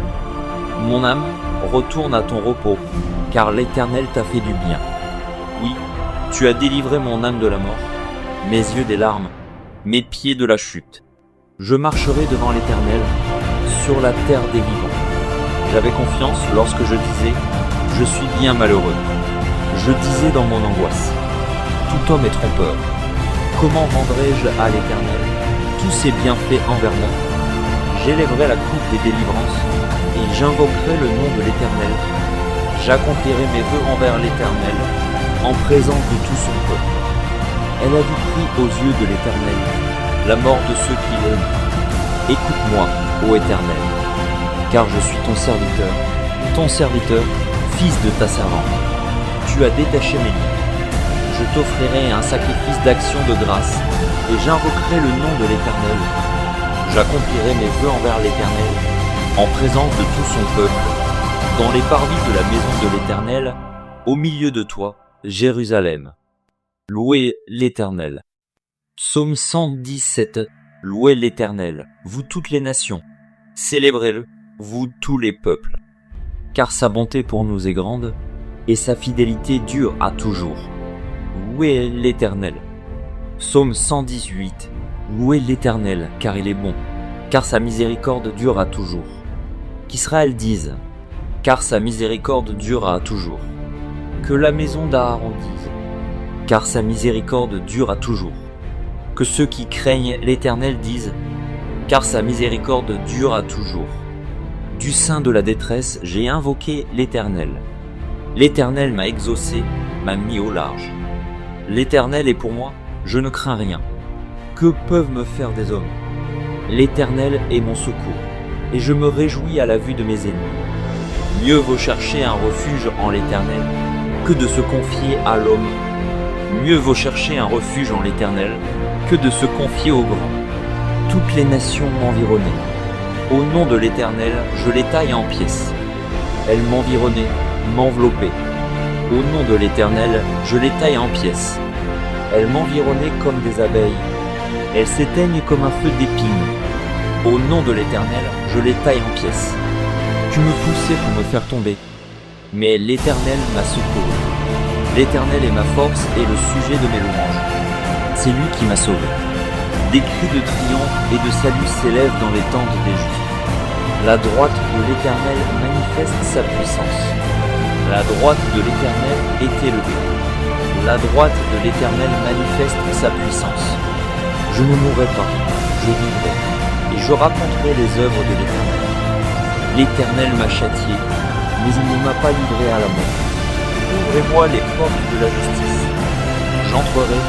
[SPEAKER 1] Mon âme, retourne à ton repos, car l'Éternel t'a fait du bien. Oui, tu as délivré mon âme de la mort, mes yeux des larmes, mes pieds de la chute. Je marcherai devant l'Éternel, sur la terre des vivants. J'avais confiance lorsque je disais « Je suis bien malheureux ». Je disais dans mon angoisse « Tout homme est trompeur. Comment rendrai-je à l'Éternel tous ses bienfaits envers moi? J'élèverai la coupe des délivrances et j'invoquerai le nom de l'Éternel. J'accomplirai mes vœux envers l'Éternel en présence de tout son peuple. Elle a du prix aux yeux de l'Éternel, la mort de ceux qui l'aiment. Écoute-moi, ô Éternel, car je suis ton serviteur, fils de ta servante. Tu as détaché mes liens. Je t'offrirai un sacrifice d'action de grâce, et j'invoquerai le nom de l'Éternel. J'accomplirai mes vœux envers l'Éternel, en présence de tout son peuple. Dans les parvis de la maison de l'Éternel, au milieu de toi, Jérusalem. Louez l'Éternel. Psaume 117. Louez l'Éternel, vous toutes les nations. Célébrez-le, vous tous les peuples. Car sa bonté pour nous est grande, et sa fidélité dure à toujours. Louez l'Éternel. Psaume 118. Louez l'Éternel, car il est bon, car sa miséricorde dure à toujours. Qu'Israël dise, car sa miséricorde durera toujours. Que la maison d'Aaron dise, car sa miséricorde dure à toujours. Que ceux qui craignent l'Éternel disent, car sa miséricorde dure à toujours. Du sein de la détresse, j'ai invoqué l'Éternel. L'Éternel m'a exaucé, m'a mis au large. L'Éternel est pour moi, je ne crains rien. Que peuvent me faire des hommes? L'Éternel est mon secours, et je me réjouis à la vue de mes ennemis. Mieux vaut chercher un refuge en l'Éternel que de se confier à l'homme. Mieux vaut chercher un refuge en l'Éternel que de se confier au grand. Toutes les nations m'environnaient. Au nom de l'Éternel, je les taille en pièces. Elles m'environnaient, m'enveloppaient. Au nom de l'Éternel, je les taille en pièces. Elles m'environnaient comme des abeilles. Elles s'éteignent comme un feu d'épines. Au nom de l'Éternel, je les taille en pièces. Tu me poussais pour me faire tomber, mais l'Éternel m'a secouru. L'Éternel est ma force et le sujet de mes louanges. C'est lui qui m'a sauvé. Des cris de triomphe et de salut s'élèvent dans les tentes des justes. La droite de l'Éternel manifeste sa puissance. La droite de l'Éternel est élevée. La droite de l'Éternel manifeste sa puissance. Je ne mourrai pas, je vivrai, et je raconterai les œuvres de l'Éternel. L'Éternel m'a châtié, mais il ne m'a pas livré à la mort. Ouvrez-moi les portes de la justice. J'entrerai,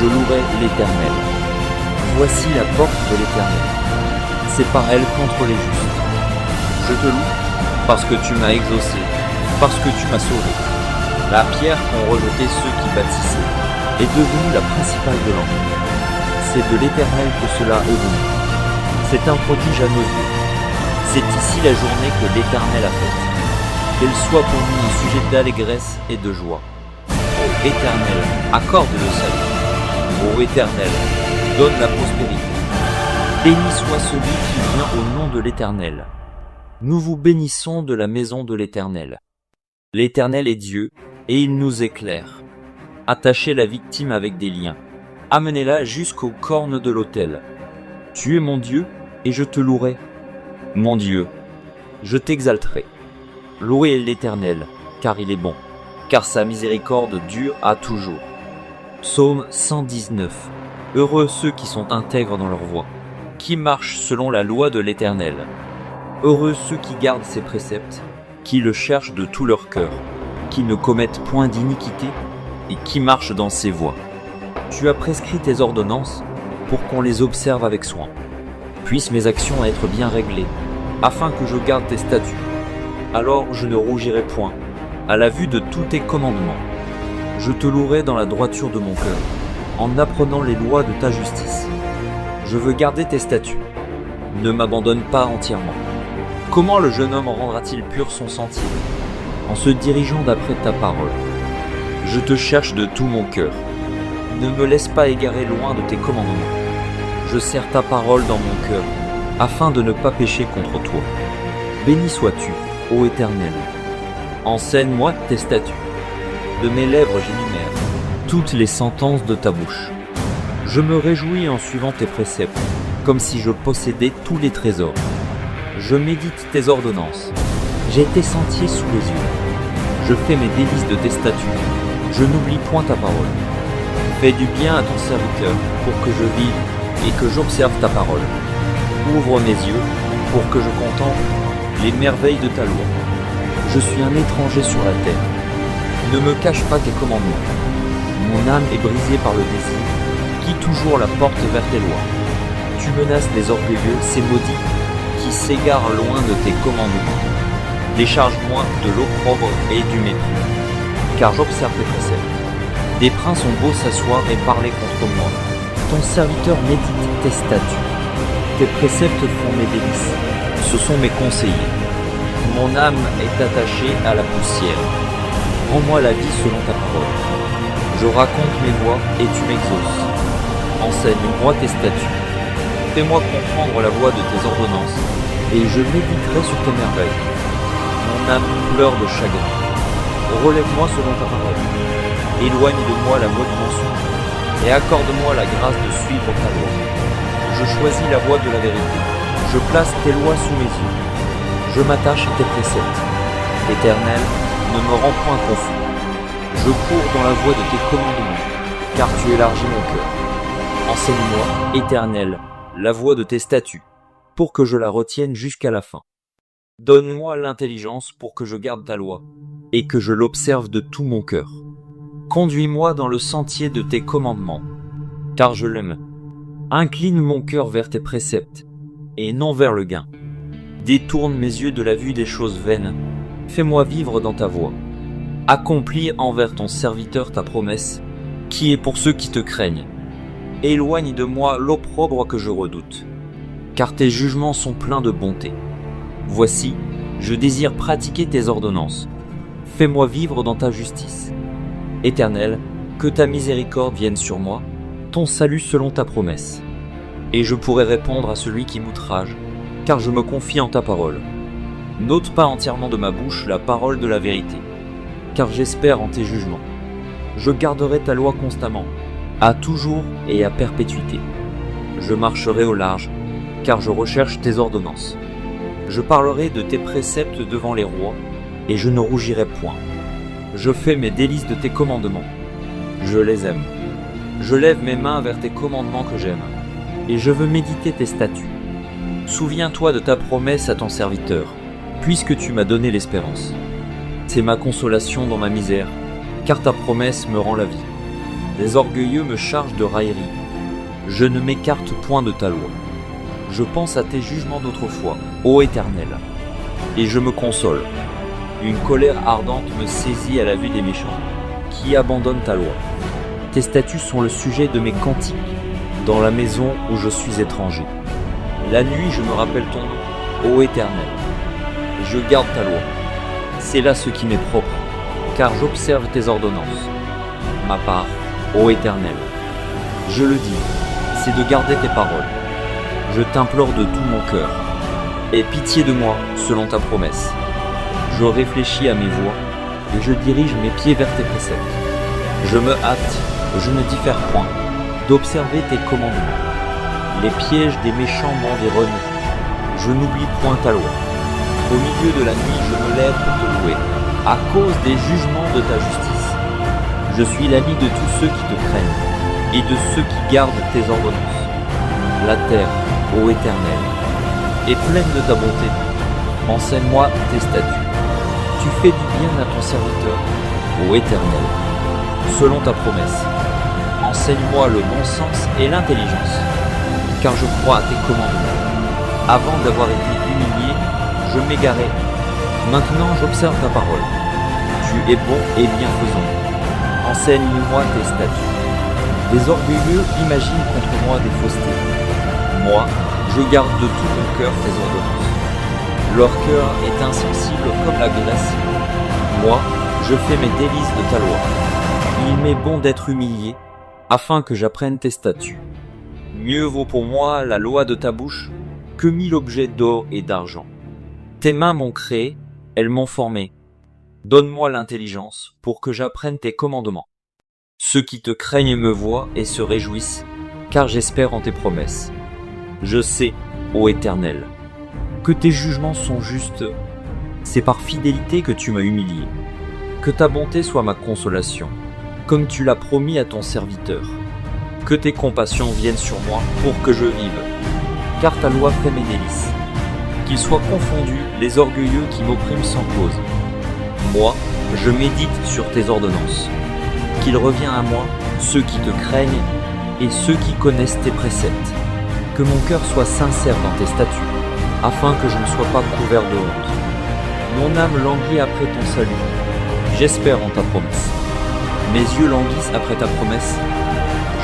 [SPEAKER 1] je louerai l'Éternel. Voici la porte de l'Éternel. C'est par elle contre les justes. Je te loue, parce que tu m'as exaucé, parce que tu m'as sauvé. La pierre qu'ont rejetée ceux qui bâtissaient est devenue la principale de l'homme. C'est de l'Éternel que cela est venu. C'est un prodige à nos yeux. C'est ici la journée que l'Éternel a faite. Qu'elle soit pour nous un sujet d'allégresse et de joie. Ô Éternel, accorde le salut. Ô Éternel, donne la prospérité. Béni soit celui qui vient au nom de l'Éternel. Nous vous bénissons de la maison de l'Éternel. L'Éternel est Dieu, et il nous éclaire. Attachez la victime avec des liens. Amenez-la jusqu'aux cornes de l'autel. Tu es mon Dieu, et je te louerai. Mon Dieu, je t'exalterai. Louez l'Éternel, car il est bon, car sa miséricorde dure à toujours. Psaume 119. Heureux ceux qui sont intègres dans leur voie, qui marchent selon la loi de l'Éternel. Heureux ceux qui gardent ses préceptes, qui le cherchent de tout leur cœur, qui ne commettent point d'iniquité et qui marchent dans ses voies. Tu as prescrit tes ordonnances pour qu'on les observe avec soin. Puissent mes actions être bien réglées, afin que je garde tes statuts. Alors je ne rougirai point, à la vue de tous tes commandements. Je te louerai dans la droiture de mon cœur, en apprenant les lois de ta justice. Je veux garder tes statuts. Ne m'abandonne pas entièrement. Comment le jeune homme rendra-t-il pur son sentier? En se dirigeant d'après ta parole. Je te cherche de tout mon cœur. Ne me laisse pas égarer loin de tes commandements. Je serre ta parole dans mon cœur, afin de ne pas pécher contre toi. Béni sois-tu, ô Éternel. Enseigne-moi tes statuts. De mes lèvres j'énumère toutes les sentences de ta bouche. Je me réjouis en suivant tes préceptes, comme si je possédais tous les trésors. Je médite tes ordonnances. J'ai tes sentiers sous les yeux. Je fais mes délices de tes statuts. Je n'oublie point ta parole. Fais du bien à ton serviteur, pour que je vive et que j'observe ta parole. Ouvre mes yeux, pour que je contemple les merveilles de ta loi. Je suis un étranger sur la terre. Ne me cache pas tes commandements. Mon âme est brisée par le désir, qui toujours la porte vers tes lois. Tu menaces les orgueilleux, ces maudits, qui s'égarent loin de tes commandements. Décharge-moi de l'opprobre et du mépris, car j'observe tes préceptes. Des princes ont beau s'asseoir et parler contre moi. Ton serviteur médite tes statuts. Tes préceptes font mes délices. Ce sont mes conseillers. Mon âme est attachée à la poussière. Rends-moi la vie selon ta parole. Je raconte mes voies et tu m'exauces. Enseigne-moi tes statuts. Fais-moi comprendre la voie de tes ordonnances, et je méditerai sur tes merveilles. Mon âme pleure de chagrin. Relève-moi selon ta parole. Éloigne de moi la voie du mensonge, et accorde-moi la grâce de suivre ta loi. Je choisis la voie de la vérité. Je place tes lois sous mes yeux. Je m'attache à tes préceptes. Éternel, ne me rends point confus. Je cours dans la voie de tes commandements, car tu élargis mon cœur. Enseigne-moi, Éternel, la voie de tes statuts, pour que je la retienne jusqu'à la fin. Donne-moi l'intelligence pour que je garde ta loi, et que je l'observe de tout mon cœur. Conduis-moi dans le sentier de tes commandements, car je l'aime. Incline mon cœur vers tes préceptes, et non vers le gain. Détourne mes yeux de la vue des choses vaines. Fais-moi vivre dans ta voie. Accomplis envers ton serviteur ta promesse, qui est pour ceux qui te craignent. Éloigne de moi l'opprobre que je redoute, car tes jugements sont pleins de bonté. Voici, je désire pratiquer tes ordonnances. Fais-moi vivre dans ta justice. Éternel, que ta miséricorde vienne sur moi, ton salut selon ta promesse. Et je pourrai répondre à celui qui m'outrage, car je me confie en ta parole. N'ôte pas entièrement de ma bouche la parole de la vérité, car j'espère en tes jugements. Je garderai ta loi constamment, à toujours et à perpétuité. Je marcherai au large, car je recherche tes ordonnances. Je parlerai de tes préceptes devant les rois, et je ne rougirai point. Je fais mes délices de tes commandements. Je les aime. Je lève mes mains vers tes commandements que j'aime, et je veux méditer tes statuts. Souviens-toi de ta promesse à ton serviteur, puisque tu m'as donné l'espérance. C'est ma consolation dans ma misère, car ta promesse me rend la vie. Les orgueilleux me chargent de raillerie. Je ne m'écarte point de ta loi. Je pense à tes jugements d'autrefois, ô Éternel, et je me console. Une colère ardente me saisit à la vue des méchants, qui abandonnent ta loi. Tes statuts sont le sujet de mes cantiques, dans la maison où je suis étranger. La nuit, je me rappelle ton nom, ô Éternel. Je garde ta loi. C'est là ce qui m'est propre, car j'observe tes ordonnances. Ma part, ô Éternel, je le dis, c'est de garder tes paroles. Je t'implore de tout mon cœur. Aie pitié de moi selon ta promesse. Je réfléchis à mes voies et je dirige mes pieds vers tes préceptes. Je me hâte, je ne diffère point, d'observer tes commandements. Les pièges des méchants m'environnent. Je n'oublie point ta loi. Au milieu de la nuit, je me lève pour te louer, à cause des jugements de ta justice. Je suis l'ami de tous ceux qui te craignent, et de ceux qui gardent tes ordonnances. La terre, ô Éternel, est pleine de ta bonté. Enseigne-moi tes statuts. Tu fais du bien à ton serviteur, ô Éternel, selon ta promesse. Enseigne-moi le bon sens et l'intelligence, car je crois à tes commandements. Avant d'avoir été humilié, je m'égarais. Maintenant, j'observe ta parole. Tu es bon et bienfaisant. Enseigne-moi tes statuts. Les orgueilleux imaginent contre moi des faussetés. Moi, je garde de tout mon cœur tes ordonnances. Leur cœur est insensible comme la glace. Moi, je fais mes délices de ta loi. Il m'est bon d'être humilié, afin que j'apprenne tes statuts. Mieux vaut pour moi la loi de ta bouche que 1000 objets d'or et d'argent. Tes mains m'ont créé, elles m'ont formé. Donne-moi l'intelligence pour que j'apprenne tes commandements. Ceux qui te craignent me voient et se réjouissent, car j'espère en tes promesses. Je sais, ô Éternel, que tes jugements sont justes. C'est par fidélité que tu m'as humilié. Que ta bonté soit ma consolation, comme tu l'as promis à ton serviteur. Que tes compassions viennent sur moi pour que je vive, car ta loi fait mes délices. Qu'ils soient confondus les orgueilleux qui m'oppriment sans cause. Moi, je médite sur tes ordonnances. Qu'il revient à moi ceux qui te craignent et ceux qui connaissent tes préceptes. Que mon cœur soit sincère dans tes statuts, afin que je ne sois pas couvert de honte. Mon âme languit après ton salut. J'espère en ta promesse. Mes yeux languissent après ta promesse.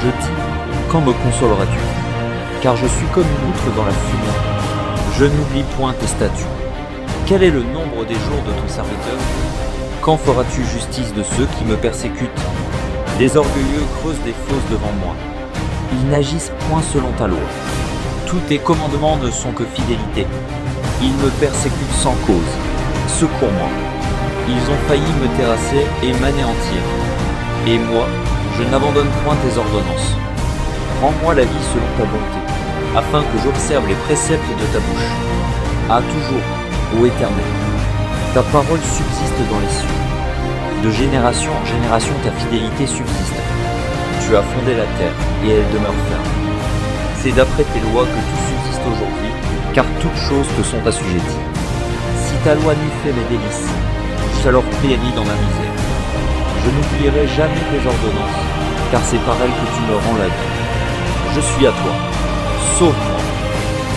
[SPEAKER 1] Je dis, quand me consoleras-tu? Car je suis comme une outre dans la fumée. Je n'oublie point tes statuts. Quel est le nombre des jours de ton serviteur? Quand feras-tu justice de ceux qui me persécutent? Les orgueilleux creusent des fosses devant moi. Ils n'agissent point selon ta loi. Tous tes commandements ne sont que fidélité. Ils me persécutent sans cause. Secours-moi. Ils ont failli me terrasser et m'anéantir. Et moi, je n'abandonne point tes ordonnances. Rends-moi la vie selon ta bonté, afin que j'observe les préceptes de ta bouche. À toujours, ô Éternel. Ta parole subsiste dans les cieux. De génération en génération, ta fidélité subsiste. Tu as fondé la terre, et elle demeure ferme. C'est d'après tes lois que tu subsistes aujourd'hui, car toutes choses te sont assujetties. Si ta loi nuit fait mes délices, je alors péris dans ma misère. Je n'oublierai jamais tes ordonnances, car c'est par elles que tu me rends la vie. Je suis à toi. Sauve-moi,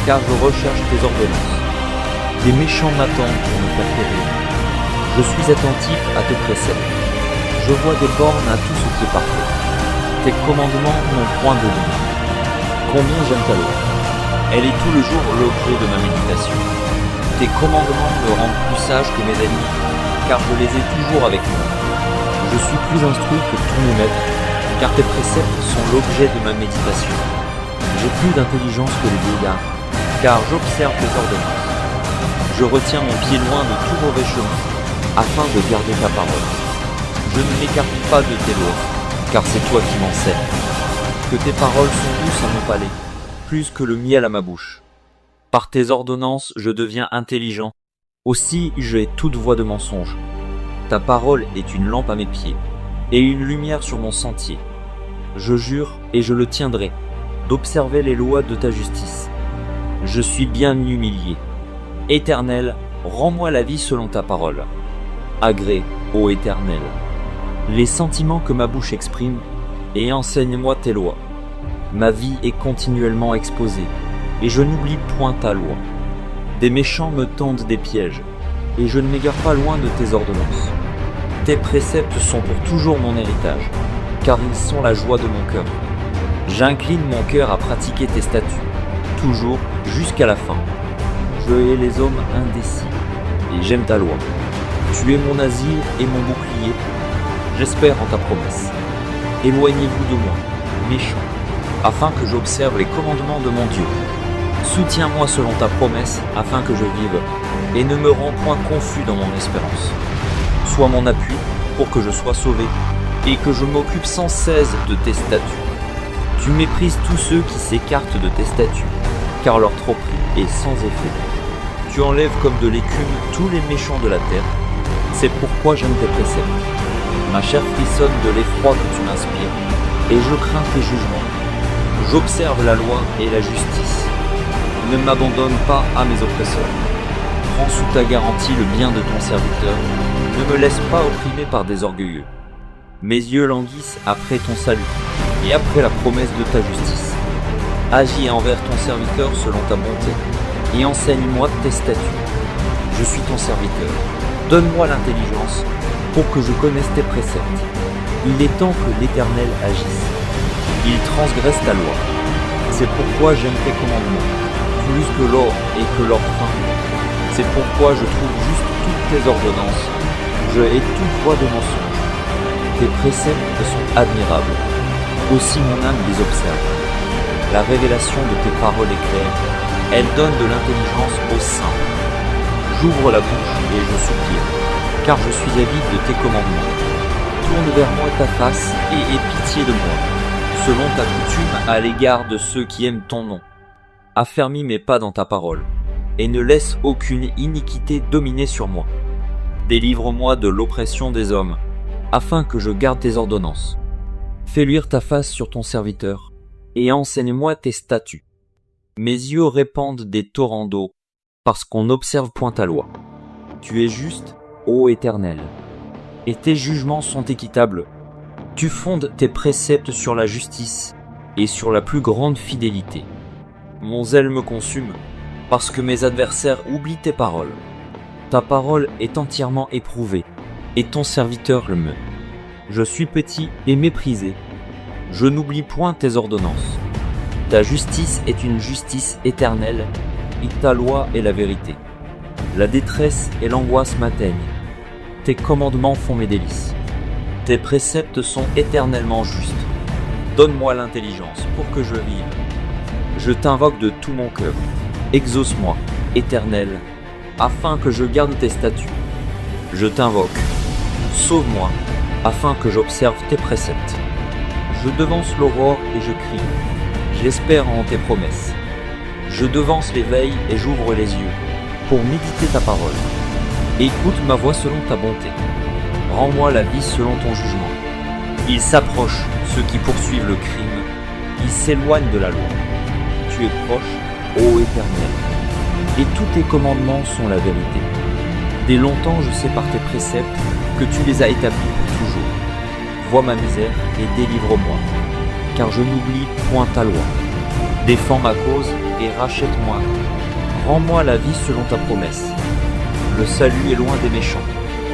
[SPEAKER 1] car je recherche tes ordonnances. Des méchants m'attendent pour me faire périr. Je suis attentif à tes préceptes. Je vois des bornes à tout ce qui est parfait. Tes commandements n'ont point de limite. Combien j'aime ta loi. Elle est tout le jour l'objet de ma méditation. Tes commandements me rendent plus sage que mes ennemis, car je les ai toujours avec moi. Je suis plus instruit que tous mes maîtres, car tes préceptes sont l'objet de ma méditation. J'ai plus d'intelligence que les vieillards, car j'observe tes ordonnances. Je retiens mon pied loin de tout mauvais chemin, afin de garder ta parole. Je ne m'écarte pas de tes lois, car c'est toi qui m'enseignes. Que tes paroles sont douces à mon palais, plus que le miel à ma bouche. Par tes ordonnances, je deviens intelligent. Aussi, je hais toute voix de mensonge. Ta parole est une lampe à mes pieds, et une lumière sur mon sentier. Je jure, et je le tiendrai, d'observer les lois de ta justice. Je suis bien humilié. Éternel, rends-moi la vie selon ta parole. Agrée, ô Éternel, les sentiments que ma bouche exprime, et enseigne-moi tes lois. Ma vie est continuellement exposée, et je n'oublie point ta loi. Des méchants me tendent des pièges, et je ne m'égare pas loin de tes ordonnances. Tes préceptes sont pour toujours mon héritage, car ils sont la joie de mon cœur. J'incline mon cœur à pratiquer tes statuts, toujours jusqu'à la fin. Je hais les hommes indécis, et j'aime ta loi. Tu es mon asile et mon bouclier. J'espère en ta promesse. Éloignez-vous de moi, méchants, afin que j'observe les commandements de mon Dieu. Soutiens-moi selon ta promesse, afin que je vive, et ne me rends point confus dans mon espérance. Sois mon appui, pour que je sois sauvé, et que je m'occupe sans cesse de tes statuts. Tu méprises tous ceux qui s'écartent de tes statuts, car leur tromperie est sans effet. Tu enlèves comme de l'écume tous les méchants de la terre. C'est pourquoi j'aime tes préceptes. Ma chair frissonne de l'effroi que tu m'inspires, et je crains tes jugements. J'observe la loi et la justice. Ne m'abandonne pas à mes oppresseurs. Prends sous ta garantie le bien de ton serviteur. Ne me laisse pas opprimer par des orgueilleux. Mes yeux languissent après ton salut, et après la promesse de ta justice. Agis envers ton serviteur selon ta bonté, et enseigne-moi tes statuts. Je suis ton serviteur. Donne-moi l'intelligence pour que je connaisse tes préceptes. Il est temps que l'Éternel agisse. Il transgresse ta loi. C'est pourquoi j'aime tes commandements, plus que l'or et que l'or fin. C'est pourquoi je trouve juste toutes tes ordonnances. Je hais toute voie de mensonge. Tes préceptes sont admirables. Aussi mon âme les observe. La révélation de tes paroles est claire. Elle donne de l'intelligence aux saints. J'ouvre la bouche et je soupire, car je suis avide de tes commandements. Tourne vers moi ta face et aie pitié de moi, selon ta coutume à l'égard de ceux qui aiment ton nom. Affermis mes pas dans ta parole, et ne laisse aucune iniquité dominer sur moi. Délivre-moi de l'oppression des hommes, afin que je garde tes ordonnances. Fais luire ta face sur ton serviteur, et enseigne-moi tes statuts. Mes yeux répandent des torrents d'eau, parce qu'on n'observe point ta loi. Tu es juste, ô Éternel, et tes jugements sont équitables. Tu fondes tes préceptes sur la justice et sur la plus grande fidélité. Mon zèle me consume, parce que mes adversaires oublient tes paroles. Ta parole est entièrement éprouvée, et ton serviteur le meut. Je suis petit et méprisé. Je n'oublie point tes ordonnances. Ta justice est une justice éternelle, et ta loi est la vérité. La détresse et l'angoisse m'atteignent. tes commandements font mes délices. Tes préceptes sont éternellement justes. Donne-moi l'intelligence pour que je vive. Je t'invoque de tout mon cœur. Exauce-moi, Éternel, afin que je garde tes statuts. Je t'invoque. Sauve-moi, afin que j'observe tes préceptes. Je devance l'aurore et je crie. J'espère en tes promesses. Je devance l'éveil et j'ouvre les yeux pour méditer ta parole. Écoute ma voix selon ta bonté. Rends-moi la vie selon ton jugement. Ils s'approchent, ceux qui poursuivent le crime. Ils s'éloignent de la loi. Tu es proche, ô Éternel, et tous tes commandements sont la vérité. Dès longtemps je sais par tes préceptes que tu les as établis pour toujours. Vois ma misère et délivre-moi, car je n'oublie point ta loi. Défends ma cause et rachète-moi. Rends-moi la vie selon ta promesse. Le salut est loin des méchants,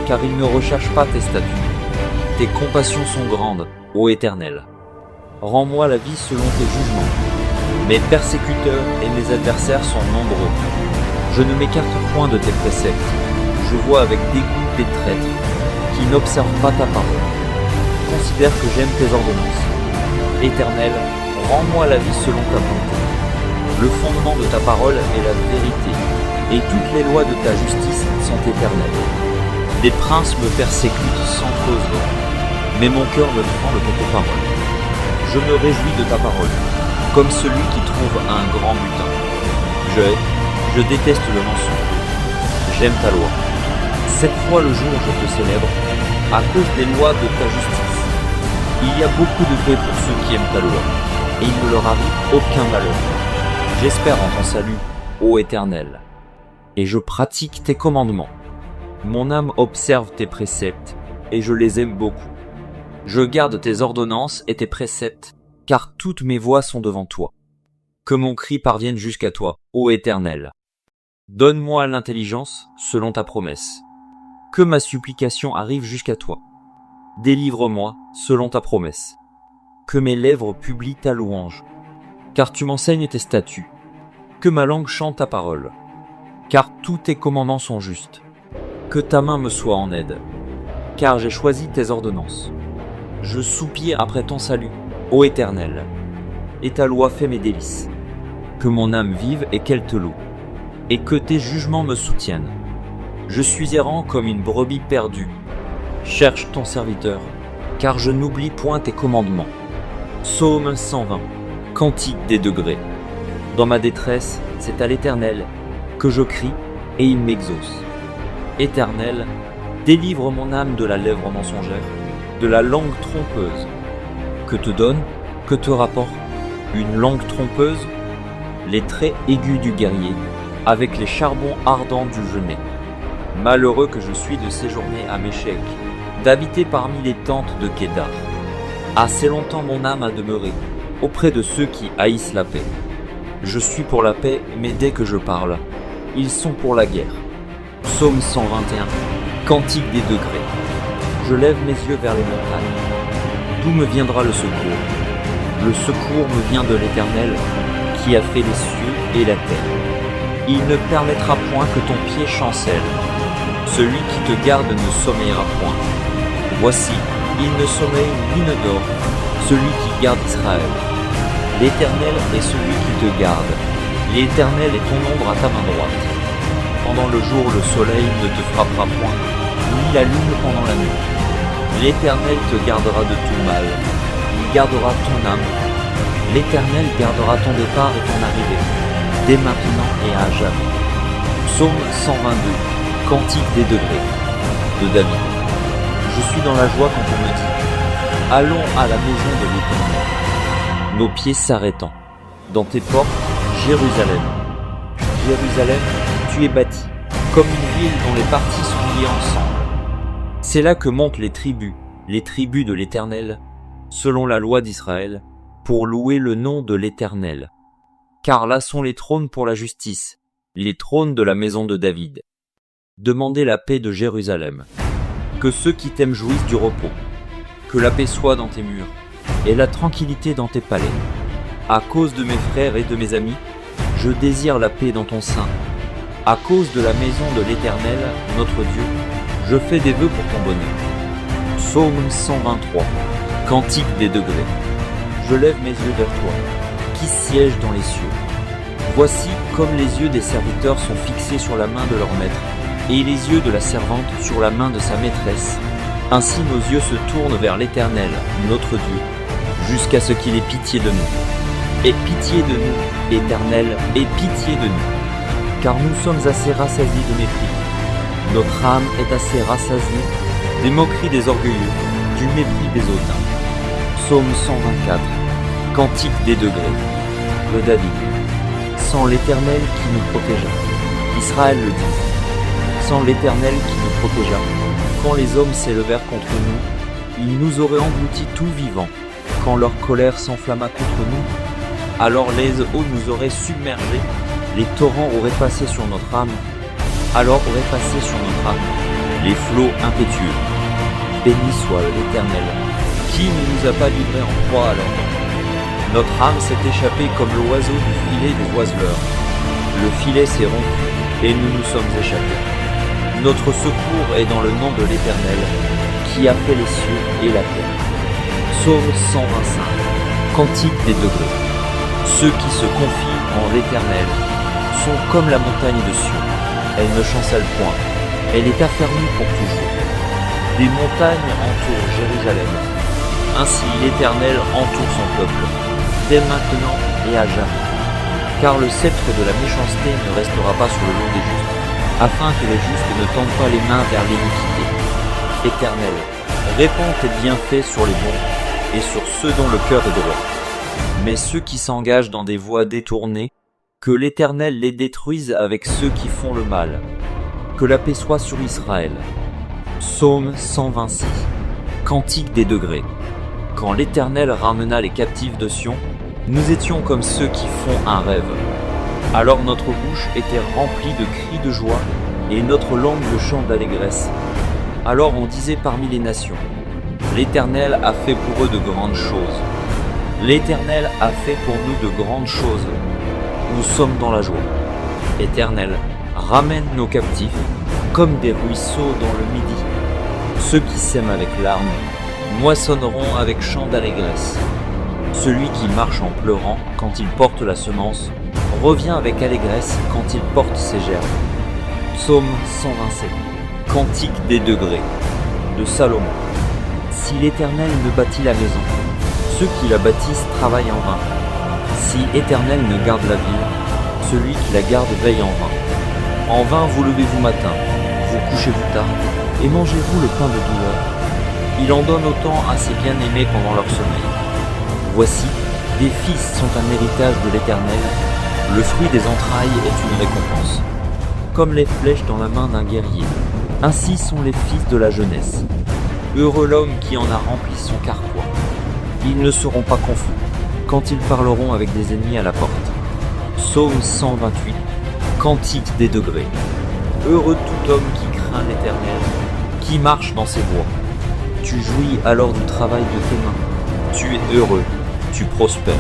[SPEAKER 1] car ils ne recherchent pas tes statuts. Tes compassions sont grandes, ô Éternel. Rends-moi la vie selon tes jugements. Mes persécuteurs et mes adversaires sont nombreux. Je ne m'écarte point de tes préceptes. Je vois avec dégoût des traîtres qui n'observent pas ta parole. Considère que j'aime tes ordonnances. Éternel, rends-moi la vie selon ta bonté. Le fondement de ta parole est la vérité, et toutes les lois de ta justice sont éternelles. Des princes me persécutent sans cause, mais mon cœur me tremble pour tes paroles. Je me réjouis de ta parole, comme celui qui trouve un grand butin. Je déteste le mensonge. J'aime ta loi. 7 fois le jour je te célèbre, à cause des lois de ta justice. Il y a beaucoup de paix pour ceux qui aiment ta loi, et il ne leur arrive aucun malheur. J'espère en ton salut, ô Éternel, et je pratique tes commandements. Mon âme observe tes préceptes, et je les aime beaucoup. Je garde tes ordonnances et tes préceptes, car toutes mes voies sont devant toi. Que mon cri parvienne jusqu'à toi, ô Éternel. Donne-moi l'intelligence selon ta promesse. Que ma supplication arrive jusqu'à toi. Délivre-moi selon ta promesse. Que mes lèvres publient ta louange. Car tu m'enseignes tes statuts. Que ma langue chante ta parole. Car tous tes commandements sont justes. Que ta main me soit en aide. Car j'ai choisi tes ordonnances. Je soupire après ton salut, ô Éternel. Et ta loi fait mes délices. Que mon âme vive et qu'elle te loue. Et que tes jugements me soutiennent. Je suis errant comme une brebis perdue. Cherche ton serviteur, car je n'oublie point tes commandements. Psaume 120, Cantique des degrés. Dans ma détresse, c'est à l'Éternel que je crie et il m'exauce. Éternel, délivre mon âme de la lèvre mensongère, de la langue trompeuse. Que te donne, que te rapporte une langue trompeuse? Les traits aigus du guerrier, avec les charbons ardents du genet. Malheureux que je suis de séjourner à Méchec, d'habiter parmi les tentes de Kédar. Assez longtemps mon âme a demeuré, auprès de ceux qui haïssent la paix. Je suis pour la paix, mais dès que je parle, ils sont pour la guerre. Psaume 121, Cantique des degrés. Je lève mes yeux vers les montagnes. D'où me viendra le secours? Le secours me vient de l'Éternel, qui a fait les cieux et la terre. Il ne permettra point que ton pied chancelle. Celui qui te garde ne sommeillera point. Voici, il ne sommeille ni ne dort, celui qui garde Israël. L'Éternel est celui qui te garde. L'Éternel est ton ombre à ta main droite. Pendant le jour, le soleil ne te frappera point, ni la lune pendant la nuit. L'Éternel te gardera de tout mal. Il gardera ton âme. L'Éternel gardera ton départ et ton arrivée, dès maintenant et à jamais. Psaume 122, Cantique des degrés, de David. Je suis dans la joie quand on me dit « Allons à la maison de l'Éternel ». Nos pieds s'arrêtant. Dans tes portes, Jérusalem. Jérusalem, tu es bâtie, comme une ville dont les parties sont liées ensemble. C'est là que montent les tribus de l'Éternel, selon la loi d'Israël, pour louer le nom de l'Éternel. Car là sont les trônes pour la justice, les trônes de la maison de David. Demandez la paix de Jérusalem. Que ceux qui t'aiment jouissent du repos. Que la paix soit dans tes murs, et la tranquillité dans tes palais. À cause de mes frères et de mes amis, je désire la paix dans ton sein. À cause de la maison de l'Éternel, notre Dieu, je fais des vœux pour ton bonheur. Psaume 123. Cantique des degrés. Je lève mes yeux vers toi, qui sièges dans les cieux. Voici comme les yeux des serviteurs sont fixés sur la main de leur maître, et les yeux de la servante sur la main de sa maîtresse. Ainsi nos yeux se tournent vers l'Éternel, notre Dieu, jusqu'à ce qu'il ait pitié de nous. Aie pitié de nous, Éternel, aie pitié de nous, car nous sommes assez rassasiés de mépris. Notre âme est assez rassasiée des moqueries des orgueilleux, du mépris des hautains. Psaume 124. Cantique des degrés. Le David. Sans l'Éternel qui nous protégea. Israël le dit. Sans l'Éternel qui nous protégea. Quand les hommes s'élevèrent contre nous, ils nous auraient engloutis tout vivants. Quand leur colère s'enflamma contre nous, alors les eaux nous auraient submergés, les torrents auraient passé sur notre âme, alors auraient passé sur notre âme les flots impétueux. Béni soit l'Éternel, qui ne nous a pas livrés en proie à leur dent. Notre âme s'est échappée comme l'oiseau du filet des oiseleurs. Le filet s'est rompu, et nous nous sommes échappés. Notre secours est dans le nom de l'Éternel, qui a fait les cieux et la terre. Psaume 125. Cantique des degrés. Ceux qui se confient en l'Éternel sont comme la montagne de Sion. Elle ne chancelle point, elle est affermie pour toujours. Des montagnes entourent Jérusalem. Ainsi l'Éternel entoure son peuple, dès maintenant et à jamais. Car le sceptre de la méchanceté ne restera pas sur le dos des justes, afin que les justes ne tendent pas les mains vers l'iniquité. Éternel, répands tes bienfaits sur les bons et sur ceux dont le cœur est droit. Mais ceux qui s'engagent dans des voies détournées, que l'Éternel les détruise avec ceux qui font le mal. Que la paix soit sur Israël. Psaume 126. Cantique des degrés. Quand l'Éternel ramena les captifs de Sion, nous étions comme ceux qui font un rêve. Alors notre bouche était remplie de cris de joie et notre langue de chants d'allégresse. Alors on disait parmi les nations, l'Éternel a fait pour eux de grandes choses. L'Éternel a fait pour nous de grandes choses. Nous sommes dans la joie. Éternel, ramène nos captifs comme des ruisseaux dans le midi. Ceux qui sèment avec larmes moissonneront avec chants d'allégresse. Celui qui marche en pleurant quand il porte la semence revient avec allégresse quand il porte ses gerbes. Psaume 127. Cantique des degrés de Salomon. Si l'Éternel ne bâtit la maison, ceux qui la bâtissent travaillent en vain. Si l'Éternel ne garde la ville, celui qui la garde veille en vain. En vain vous levez-vous matin, vous couchez-vous tard, et mangez-vous le pain de douleur. Il en donne autant à ses bien-aimés pendant leur sommeil. Voici, des fils sont un héritage de l'Éternel, le fruit des entrailles est une récompense. Comme les flèches dans la main d'un guerrier, ainsi sont les fils de la jeunesse. Heureux l'homme qui en a rempli son carquois. Ils ne seront pas confus quand ils parleront avec des ennemis à la porte. Psaume 128. Cantique des degrés. Heureux tout homme qui craint l'Éternel, qui marche dans ses voies. Tu jouis alors du travail de tes mains. Tu es heureux, tu prospères.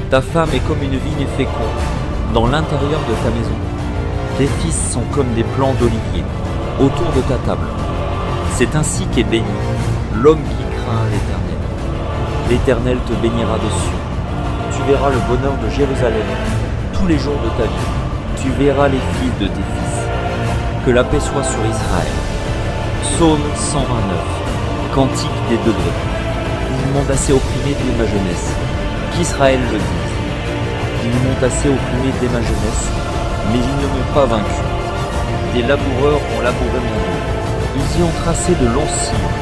[SPEAKER 1] Ta femme est comme une vigne féconde dans l'intérieur de ta maison. Tes fils sont comme des plants d'olivier autour de ta table. C'est ainsi qu'est béni l'homme qui craint l'Éternel. L'Éternel te bénira dessus. Tu verras le bonheur de Jérusalem tous les jours de ta vie. Tu verras les fils de tes fils. Que la paix soit sur Israël. Psaume 129. Cantique des degrés. Ils m'ont assez opprimé dès ma jeunesse. Qu'Israël le dise. Ils m'ont assez opprimé dès ma jeunesse, mais ils ne m'ont pas vaincu. Des laboureurs ont labouré mon dos. Ils y ont tracé de longs sillons.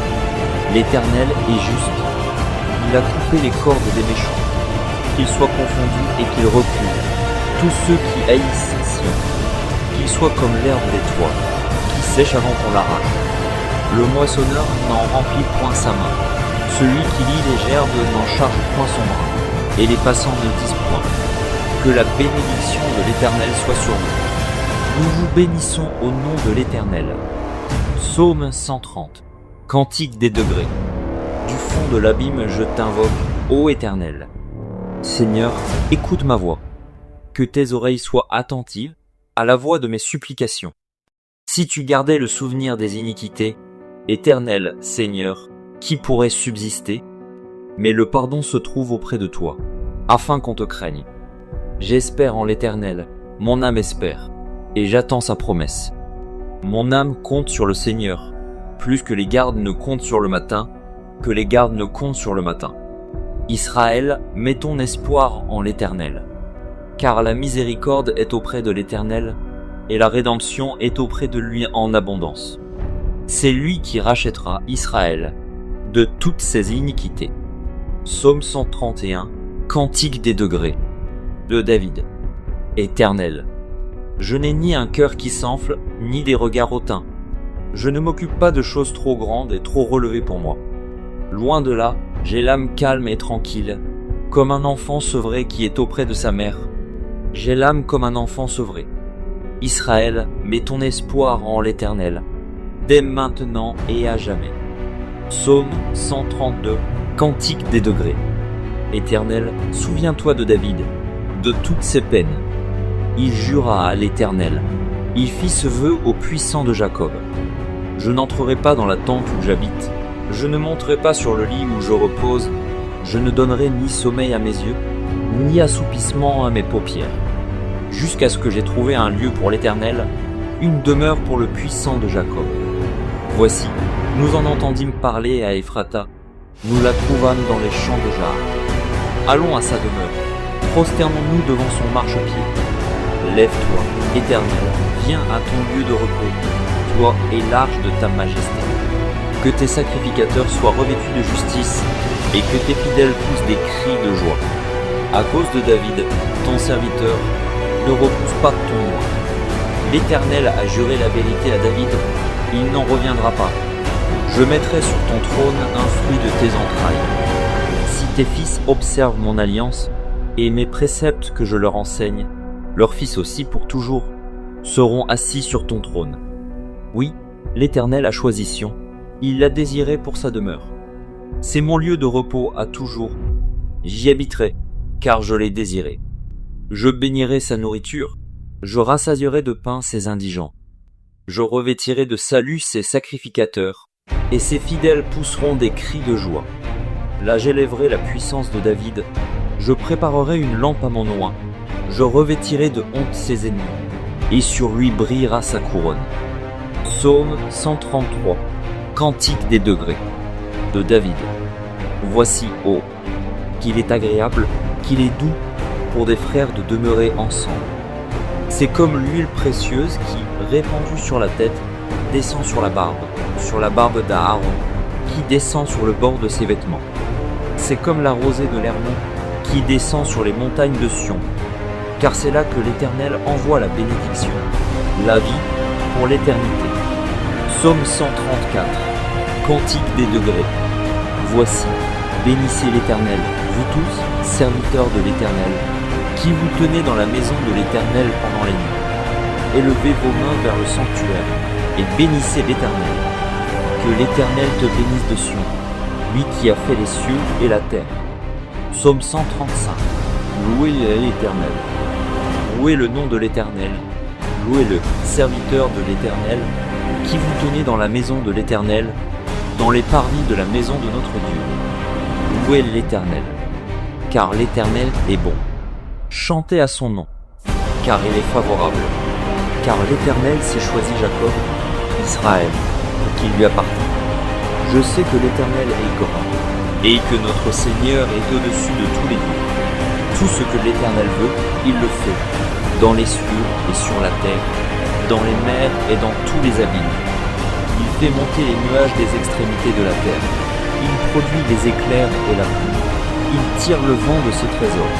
[SPEAKER 1] L'Éternel est juste. Il a coupé les cordes des méchants. Qu'ils soient confondus et qu'ils reculent. Tous ceux qui haïssent Sion. Qu'ils soient comme l'herbe des toits, qui sèche avant qu'on l'arrache. Le moissonneur n'en remplit point sa main. Celui qui lie les gerbes n'en charge point son bras. Et les passants ne disent point. Que la bénédiction de l'Éternel soit sur nous. Nous vous bénissons au nom de l'Éternel. Psaume 130. Cantique des degrés. Du fond de l'abîme je t'invoque, ô Éternel. Seigneur, écoute ma voix. Que tes oreilles soient attentives à la voix de mes supplications. Si tu gardais le souvenir des iniquités, Éternel Seigneur, qui pourrait subsister? Mais le pardon se trouve auprès de toi, afin qu'on te craigne. J'espère en l'Éternel, mon âme espère, et j'attends sa promesse. Mon âme compte sur le Seigneur, plus que les gardes ne comptent sur le matin, que les gardes ne comptent sur le matin. Israël, mets ton espoir en l'Éternel, car la miséricorde est auprès de l'Éternel, et la rédemption est auprès de lui en abondance. C'est lui qui rachètera Israël de toutes ses iniquités. Psaume 131, Cantique des degrés, de David. Éternel, je n'ai ni un cœur qui s'enfle, ni des regards hautains. Je ne m'occupe pas de choses trop grandes et trop relevées pour moi. Loin de là, j'ai l'âme calme et tranquille, comme un enfant sevré qui est auprès de sa mère. J'ai l'âme comme un enfant sevré. Israël, mets ton espoir en l'Éternel, dès maintenant et à jamais. Psaume 132, Cantique des degrés. Éternel, souviens-toi de David, de toutes ses peines. Il jura à l'Éternel, il fit ce vœu au puissant de Jacob. Je n'entrerai pas dans la tente où j'habite, je ne monterai pas sur le lit où je repose, je ne donnerai ni sommeil à mes yeux, ni assoupissement à mes paupières, jusqu'à ce que j'ai trouvé un lieu pour l'Éternel, une demeure pour le puissant de Jacob. Voici, nous en entendîmes parler à Ephrata, nous la trouvâmes dans les champs de Jaar. Allons à sa demeure, prosternons-nous devant son marchepied. Lève-toi, Éternel, viens à ton lieu de repos, toi et l'arche de ta majesté. Que tes sacrificateurs soient revêtus de justice, et que tes fidèles poussent des cris de joie. À cause de David, ton serviteur, ne repousse pas ton nom. L'Éternel a juré la vérité à David, il n'en reviendra pas. Je mettrai sur ton trône un fruit de tes entrailles. Si tes fils observent mon alliance, et mes préceptes que je leur enseigne, leurs fils aussi pour toujours, seront assis sur ton trône. Oui, l'Éternel a choisi Sion, il l'a désiré pour sa demeure. C'est mon lieu de repos à toujours. J'y habiterai, car je l'ai désiré. Je bénirai sa nourriture, je rassasierai de pain ses indigents. Je revêtirai de salut ses sacrificateurs, et ses fidèles pousseront des cris de joie. Là j'élèverai la puissance de David, je préparerai une lampe à mon oint, je revêtirai de honte ses ennemis, et sur lui brillera sa couronne. Psaume 133, Cantique des degrés, de David. Voici, ô, qu'il est agréable, qu'il est doux pour des frères de demeurer ensemble. C'est comme l'huile précieuse qui, répandue sur la tête, descend sur la barbe d'Aaron, qui descend sur le bord de ses vêtements. C'est comme la rosée de l'Hermon qui descend sur les montagnes de Sion, car c'est là que l'Éternel envoie la bénédiction, la vie pour l'éternité. Psaume 134, Cantique des degrés. Voici, bénissez l'Éternel, vous tous, serviteurs de l'Éternel, qui vous tenez dans la maison de l'Éternel pendant les nuits. Élevez vos mains vers le sanctuaire, et bénissez l'Éternel. Que l'Éternel te bénisse de Sion, lui qui a fait les cieux et la terre. Psaume 135. Louez l'Éternel. Louez le nom de l'Éternel. Louez-le, serviteur de l'Éternel, qui vous tenez dans la maison de l'Éternel, dans les parvis de la maison de notre Dieu. Louez l'Éternel, car l'Éternel est bon. Chantez à son nom, car il est favorable. Car l'Éternel s'est choisi Jacob, Israël, pour qu'il lui appartient. Je sais que l'Éternel est grand, et que notre Seigneur est au-dessus de tous les dieux. Tout ce que l'Éternel veut, il le fait, dans les cieux et sur la terre, dans les mers et dans tous les abîmes. Il fait monter les nuages des extrémités de la terre. Il produit les éclairs et la pluie. Il tire le vent de ses trésors.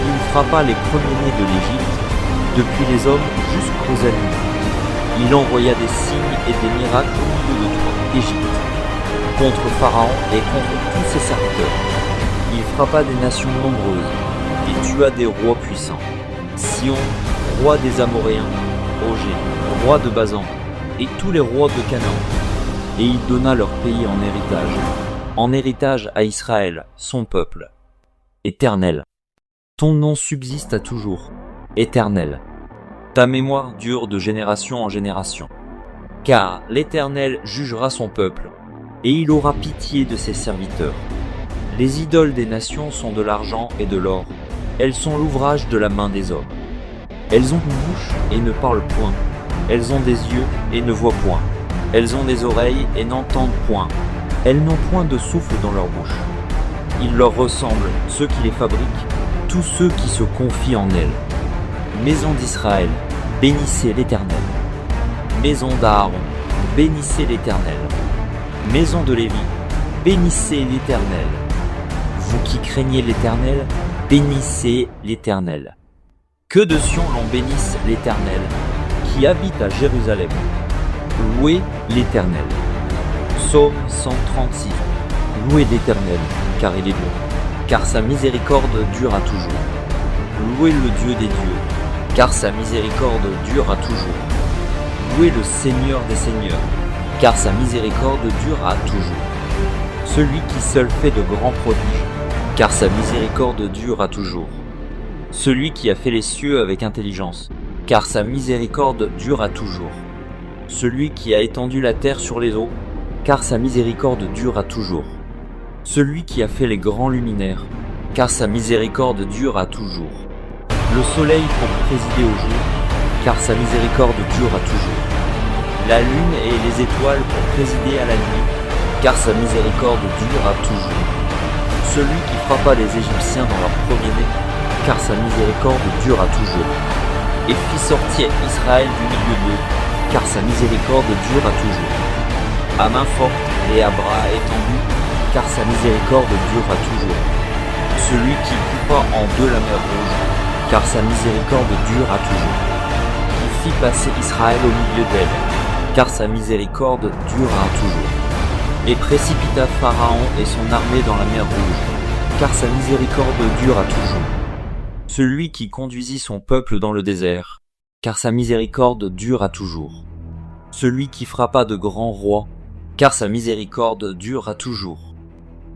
[SPEAKER 1] Il frappa les premiers-nés de l'Égypte, depuis les hommes jusqu'aux animaux. Il envoya des signes et des miracles au milieu de toi, Égypte, contre Pharaon et contre tous ses serviteurs. Il frappa des nations nombreuses et tua des rois puissants. Sion, roi des Amoréens, Ogé, roi de Basan, et tous les rois de Canaan. Et il donna leur pays en héritage à Israël, son peuple. Éternel, ton nom subsiste à toujours. Éternel, ta mémoire dure de génération en génération. Car l'Éternel jugera son peuple, et il aura pitié de ses serviteurs. Les idoles des nations sont de l'argent et de l'or, elles sont l'ouvrage de la main des hommes. Elles ont une bouche et ne parlent point, elles ont des yeux et ne voient point, elles ont des oreilles et n'entendent point, elles n'ont point de souffle dans leur bouche. Ils leur ressemblent, ceux qui les fabriquent, tous ceux qui se confient en elles. Maison d'Israël, bénissez l'Éternel. Maison d'Aaron, bénissez l'Éternel. Maison de Lévi, bénissez l'Éternel. Vous qui craignez l'Éternel, bénissez l'Éternel. Que de Sion l'on bénisse l'Éternel, qui habite à Jérusalem. Louez l'Éternel. Psaume 136. Louez l'Éternel, car il est bon, car sa miséricorde dure à toujours. Louez le Dieu des dieux, car sa miséricorde dure à toujours. Louez le Seigneur des seigneurs, car sa miséricorde dure à toujours. Celui qui seul fait de grands prodiges, car sa miséricorde dure à toujours. Celui qui a fait les cieux avec intelligence, car sa miséricorde dure à toujours. Celui qui a étendu la terre sur les eaux, car sa miséricorde dure à toujours. Celui qui a fait les grands luminaires, car sa miséricorde dure à toujours. Le soleil pour présider au jour, car sa miséricorde dure à toujours. La lune et les étoiles pour présider à la nuit, car sa miséricorde dure à toujours. Celui qui frappa les Égyptiens dans leur premier-né, car sa miséricorde dure à toujours. Et fit sortir Israël du milieu d'eux, car sa miséricorde dure à toujours. À main forte et à bras étendus, car sa miséricorde dure à toujours. Celui qui coupa en deux la mer rouge, car sa miséricorde dure à toujours. Qui fit passer Israël au milieu d'elle, car sa miséricorde dure à toujours. Et précipita Pharaon et son armée dans la mer rouge, car sa miséricorde dure à toujours. Celui qui conduisit son peuple dans le désert, car sa miséricorde dure à toujours. Celui qui frappa de grands rois, car sa miséricorde dure à toujours.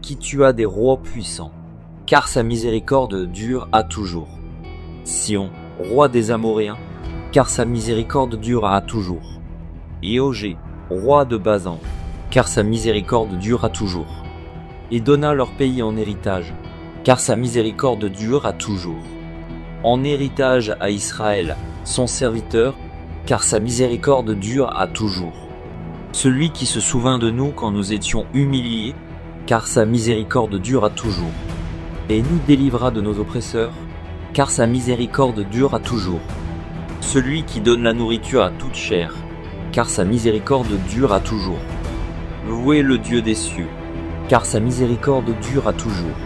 [SPEAKER 1] Qui tua des rois puissants, car sa miséricorde dure à toujours. Sion, roi des Amoréens, car sa miséricorde dure à toujours. Et Ogé, roi de Basan, car sa miséricorde dure à toujours. Et donna leur pays en héritage, car sa miséricorde dure à toujours. En héritage à Israël, son serviteur, car sa miséricorde dure à toujours. Celui qui se souvint de nous quand nous étions humiliés, car sa miséricorde dure à toujours. Et nous délivra de nos oppresseurs, car sa miséricorde dure à toujours. Celui qui donne la nourriture à toute chair, car sa miséricorde dure à toujours. Louez le Dieu des cieux, car sa miséricorde dure à toujours.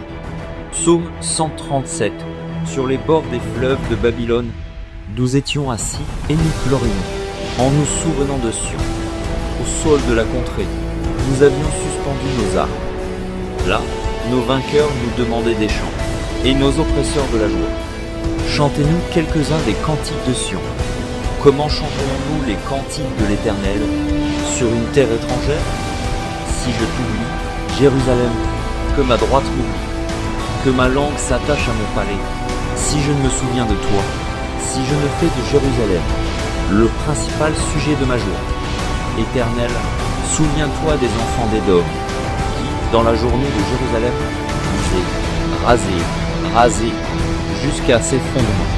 [SPEAKER 1] Psaume 137. Sur les bords des fleuves de Babylone, nous étions assis et nous pleurions, en nous souvenant de Sion. Au sol de la contrée, nous avions suspendu nos armes. Là, nos vainqueurs nous demandaient des chants, et nos oppresseurs de la joie. Chantez-nous quelques-uns des cantiques de Sion. Comment chanterions-nous les cantiques de l'Éternel sur une terre étrangère? Si je t'oublie, Jérusalem, que ma droite m'oublie, que ma langue s'attache à mon palais, si je ne me souviens de toi, si je ne fais de Jérusalem le principal sujet de ma joie. Éternel, souviens-toi des enfants d'Édom, qui, dans la journée de Jérusalem, disaient, rasez, jusqu'à ses fondements.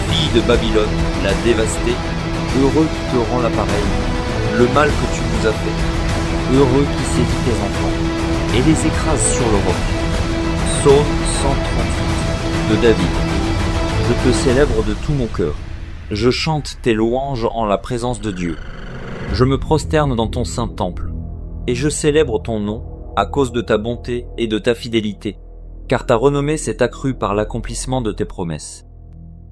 [SPEAKER 1] Fille de Babylone, la dévastée, heureux qui te rend l'appareil, le mal que tu nous as fait, heureux qui saisit tes enfants, et les écrase sur le roc. Psaume 138 de David. Je te célèbre de tout mon cœur. Je chante tes louanges en la présence de Dieu. Je me prosterne dans ton saint temple, et je célèbre ton nom à cause de ta bonté et de ta fidélité, car ta renommée s'est accrue par l'accomplissement de tes promesses.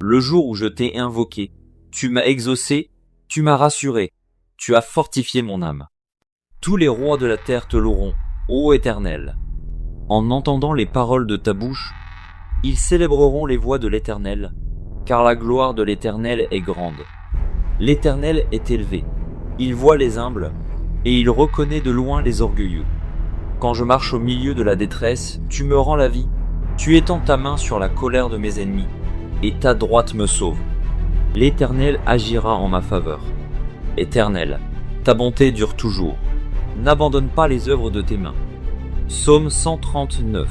[SPEAKER 1] Le jour où je t'ai invoqué, tu m'as exaucé, tu m'as rassuré, tu as fortifié mon âme. Tous les rois de la terre te loueront, ô Éternel. En entendant les paroles de ta bouche, ils célébreront les voies de l'Éternel, car la gloire de l'Éternel est grande. L'Éternel est élevé, il voit les humbles, et il reconnaît de loin les orgueilleux. Quand je marche au milieu de la détresse, tu me rends la vie, tu étends ta main sur la colère de mes ennemis, et ta droite me sauve. L'Éternel agira en ma faveur. Éternel, Ta bonté dure toujours. N'abandonne pas les œuvres de tes mains. Psaume 139,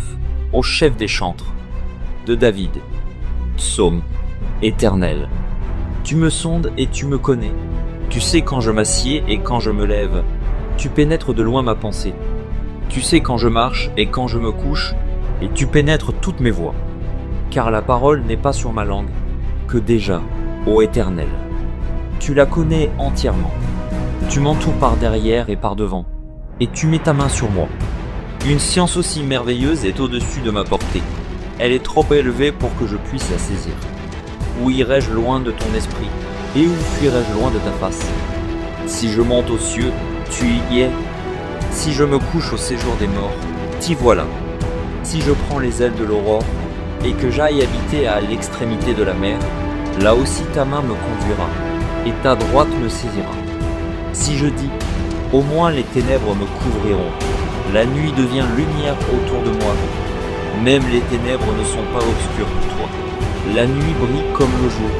[SPEAKER 1] au chef des chantres, de David. Psaume, Éternel, tu me sondes et tu me connais. Tu sais quand je m'assieds et quand je me lève. Tu pénètres de loin ma pensée. Tu sais quand je marche et quand je me couche, et tu pénètres toutes mes voies. Car la parole n'est pas sur ma langue, que déjà, ô Éternel. Tu la connais entièrement. Tu m'entoures par derrière et par devant, et tu mets ta main sur moi. Une science aussi merveilleuse est au-dessus de ma portée. Elle est trop élevée pour que je puisse la saisir. Où irai-je loin de ton esprit, et où fuirai-je loin de ta face? Si je monte aux cieux, tu y es. Si je me couche au séjour des morts, t'y voilà. Si je prends les ailes de l'aurore, et que j'aille habiter à l'extrémité de la mer, là aussi ta main me conduira, et ta droite me saisira. Si je dis, au moins les ténèbres me couvriront, la nuit devient lumière autour de moi. Même les ténèbres ne sont pas obscures pour toi. La nuit brille comme le jour,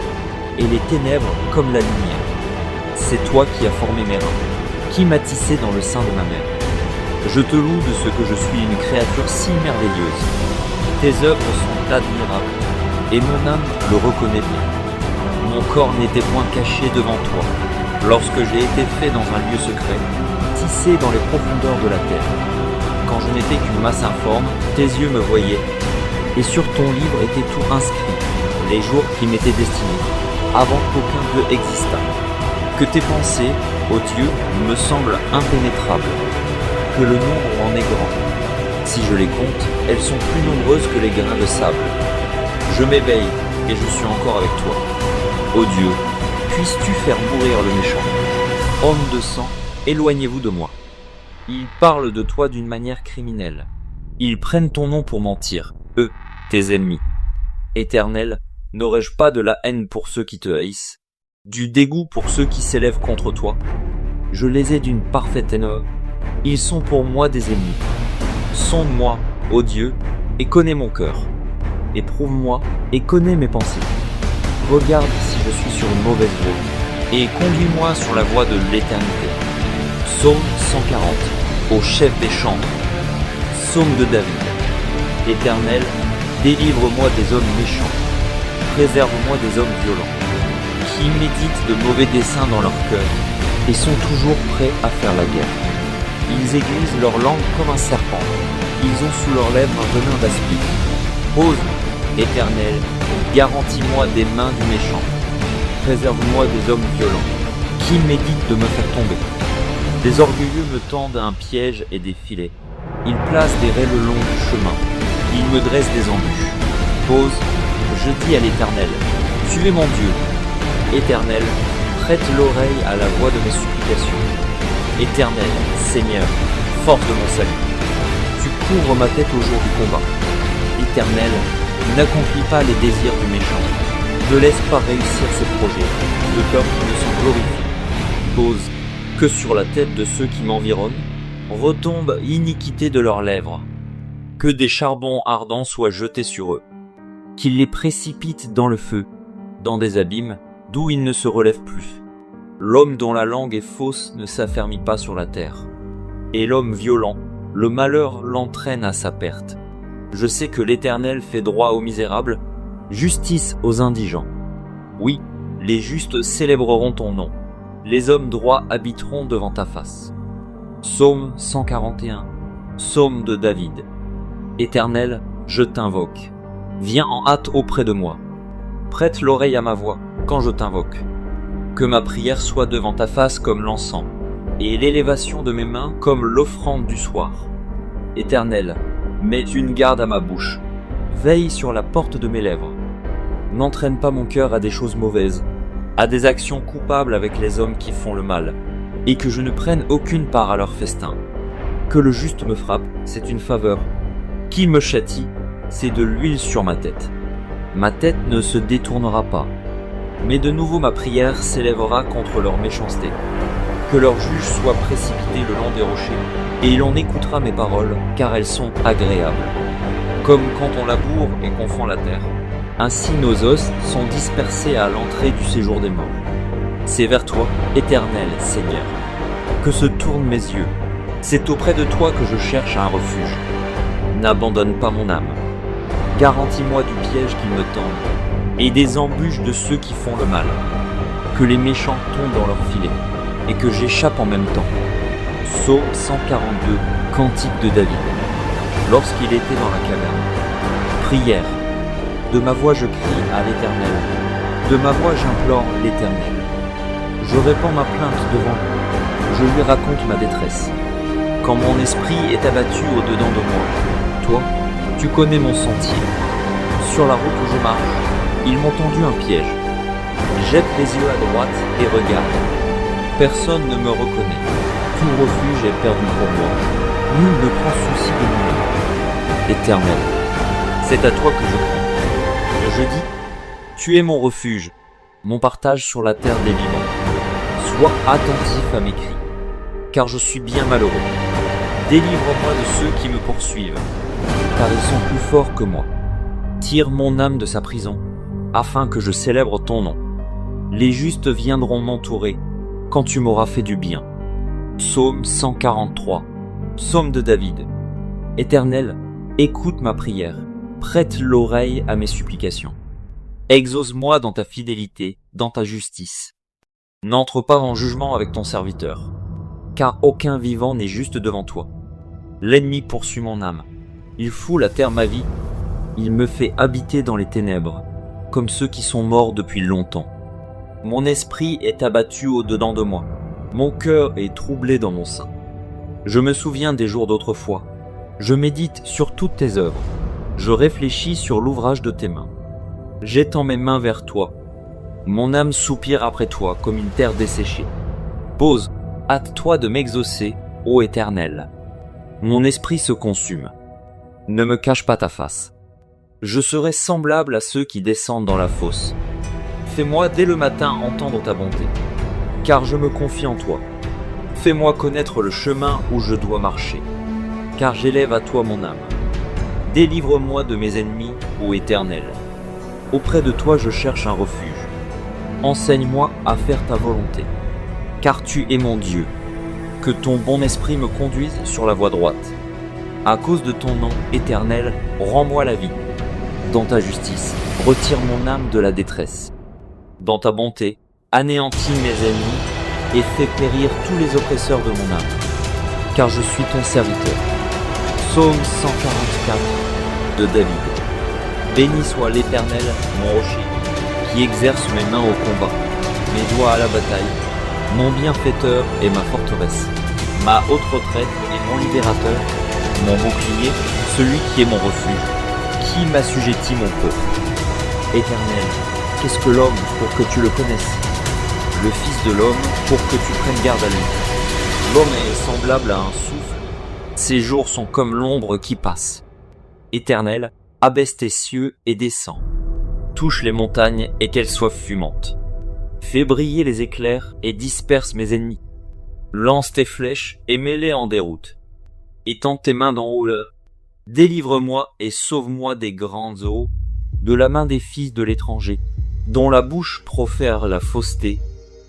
[SPEAKER 1] et les ténèbres comme la lumière. C'est toi qui as formé mes reins, qui m'as tissé dans le sein de ma mère. Je te loue de ce que je suis une créature si merveilleuse. Tes œuvres sont admirables, et mon âme le reconnaît bien. Mon corps n'était point caché devant toi, lorsque j'ai été fait dans un lieu secret, tissé dans les profondeurs de la terre. Quand je n'étais qu'une masse informe, tes yeux me voyaient, et sur ton livre était tout inscrit, les jours qui m'étaient destinés, avant qu'aucun d'eux existât. Que tes pensées, ô Dieu, me semblent impénétrables, que le nombre en est grand. Si je les compte, elles sont plus nombreuses que les grains de sable. Je m'éveille, et je suis encore avec toi. Ô Dieu, puisses-tu faire mourir le méchant? Homme de sang, éloignez-vous de moi. Ils parlent de toi d'une manière criminelle. Ils prennent ton nom pour mentir, eux, tes ennemis. Éternel, n'aurais-je pas de la haine pour ceux qui te haïssent, du dégoût pour ceux qui s'élèvent contre toi? Je les ai d'une parfaite haine. Ils sont pour moi des ennemis. Sonde-moi, ô Dieu, et connais mon cœur. Éprouve-moi et connais mes pensées. Regarde si je suis sur une mauvaise voie, et conduis-moi sur la voie de l'éternité. Psaume 140, au chef des chantres. Psaume de David. Éternel, délivre-moi des hommes méchants. Préserve-moi des hommes violents, qui méditent de mauvais desseins dans leur cœur, et sont toujours prêts à faire la guerre. Ils aiguisent leur langue comme un serpent. Ils ont sous leurs lèvres un venin d'aspic. Ose, Éternel, garantis-moi des mains du méchant. Préserve-moi des hommes violents, qui méditent de me faire tomber. Des orgueilleux me tendent un piège et des filets. Ils placent des raies le long du chemin. Ils me dressent des embûches. Pause, je dis à l'Éternel, tu es mon Dieu. Éternel, prête l'oreille à la voix de mes supplications. Éternel, Seigneur, force de mon salut, tu couvres ma tête au jour du combat. Éternel, n'accomplis pas les désirs du méchant, ne laisse pas réussir ses projets, de peur qu'il ne se glorifie. Pose que sur la tête de ceux qui m'environnent retombe iniquité de leurs lèvres, que des charbons ardents soient jetés sur eux, qu'ils les précipitent dans le feu, dans des abîmes d'où ils ne se relèvent plus. L'homme dont la langue est fausse ne s'affermit pas sur la terre. Et l'homme violent, le malheur l'entraîne à sa perte. Je sais que l'Éternel fait droit aux misérables, justice aux indigents. Oui, les justes célébreront ton nom. Les hommes droits habiteront devant ta face. Psaume 141, Psaume de David. Éternel, je t'invoque. Viens en hâte auprès de moi. Prête l'oreille à ma voix quand je t'invoque. Que ma prière soit devant ta face comme l'encens, et l'élévation de mes mains comme l'offrande du soir. Éternel, mets une garde à ma bouche, veille sur la porte de mes lèvres. N'entraîne pas mon cœur à des choses mauvaises, à des actions coupables avec les hommes qui font le mal, et que je ne prenne aucune part à leur festin. Que le juste me frappe, c'est une faveur. Qu'il me châtie, c'est de l'huile sur ma tête. Ma tête ne se détournera pas, mais de nouveau ma prière s'élèvera contre leur méchanceté. Que leur juge soit précipité le long des rochers, et il en écoutera mes paroles, car elles sont agréables. Comme quand on laboure et qu'on fend la terre, ainsi nos os sont dispersés à l'entrée du séjour des morts. C'est vers toi, Éternel Seigneur, que se tournent mes yeux. C'est auprès de toi que je cherche un refuge. N'abandonne pas mon âme. Garantis-moi du piège qu'ils me tendent et des embûches de ceux qui font le mal. Que les méchants tombent dans leur filet et que j'échappe en même temps. Psaume 142, Cantique de David. Lorsqu'il était dans la caverne. Prière. De ma voix je crie à l'Éternel. De ma voix j'implore l'Éternel. Je répands ma plainte devant lui. Je lui raconte ma détresse. Quand mon esprit est abattu au-dedans de moi, toi, tu connais mon sentier. Sur la route où je marche, ils m'ont tendu un piège. Jette les yeux à droite et regarde. Personne ne me reconnaît. Tout refuge est perdu pour moi. Nul ne prend souci de moi. Éternel, c'est à toi que je crie. Je dis, tu es mon refuge, mon partage sur la terre des vivants. Sois attentif à mes cris, car je suis bien malheureux. Délivre-moi de ceux qui me poursuivent, car ils sont plus forts que moi. Tire mon âme de sa prison, afin que je célèbre ton nom. Les justes viendront m'entourer, quand tu m'auras fait du bien. Psaume 143, Psaume de David. Éternel, écoute ma prière, prête l'oreille à mes supplications. Exauce-moi dans ta fidélité, dans ta justice. N'entre pas en jugement avec ton serviteur, car aucun vivant n'est juste devant toi. L'ennemi poursuit mon âme. Il foule à terre ma vie. Il me fait habiter dans les ténèbres, comme ceux qui sont morts depuis longtemps. Mon esprit est abattu au-dedans de moi. Mon cœur est troublé dans mon sein. Je me souviens des jours d'autrefois. Je médite sur toutes tes œuvres. Je réfléchis sur l'ouvrage de tes mains. J'étends mes mains vers toi. Mon âme soupire après toi comme une terre desséchée. Pose, hâte-toi de m'exaucer, ô Éternel. Mon esprit se consume. Ne me cache pas ta face. Je serai semblable à ceux qui descendent dans la fosse. Fais-moi dès le matin entendre ta bonté, car je me confie en toi. Fais-moi connaître le chemin où je dois marcher, car j'élève à toi mon âme. Délivre-moi de mes ennemis, ô Éternel. Auprès de toi je cherche un refuge. Enseigne-moi à faire ta volonté, car tu es mon Dieu. Que ton bon esprit me conduise sur la voie droite. À cause de ton nom, Éternel, rends-moi la vie. Dans ta justice, retire mon âme de la détresse. Dans ta bonté, anéantis mes ennemis et fais périr tous les oppresseurs de mon âme. Car je suis ton serviteur. Psaume 144 de David. Béni soit l'Éternel, mon rocher, qui exerce mes mains au combat, mes doigts à la bataille, mon bienfaiteur et ma forteresse, ma haute retraite et mon libérateur, mon bouclier, celui qui est mon refuge, qui m'assujettit mon peuple. Éternel, qu'est-ce que l'homme pour que tu le connaisses? Le Fils de l'homme pour que tu prennes garde à lui. L'homme est semblable à un souffle, ses jours sont comme l'ombre qui passe. Éternel, abaisse tes cieux et descends. Touche les montagnes et qu'elles soient fumantes. Fais briller les éclairs et disperse mes ennemis. Lance tes flèches et mets-les en déroute. Étends tes mains d'en haut. Délivre-moi et sauve-moi des grandes eaux, de la main des fils de l'étranger, dont la bouche profère la fausseté,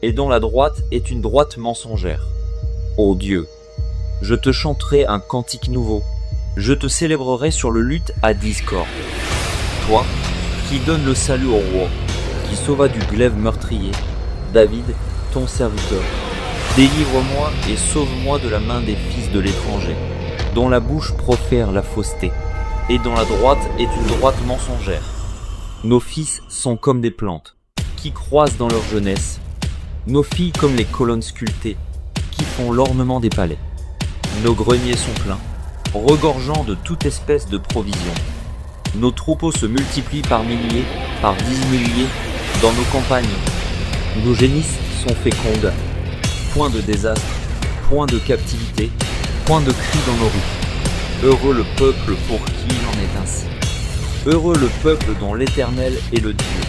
[SPEAKER 1] et dont la droite est une droite mensongère. Ô Dieu, je te chanterai un cantique nouveau, je te célébrerai sur le luth à discorde. Toi, qui donnes le salut au roi, qui sauva du glaive meurtrier, David, ton serviteur. Délivre-moi et sauve-moi de la main des fils de l'étranger, dont la bouche profère la fausseté, et dont la droite est une droite mensongère. Nos fils sont comme des plantes, qui croissent dans leur jeunesse, nos filles comme les colonnes sculptées, qui font l'ornement des palais. Nos greniers sont pleins, regorgeant de toute espèce de provisions. Nos troupeaux se multiplient par milliers, par 10 milliers, dans nos campagnes. Nos génisses sont fécondes. Point de désastre, point de captivité, point de cri dans nos rues. Heureux le peuple pour qui il en est ainsi. Heureux le peuple dont l'Éternel est le Dieu.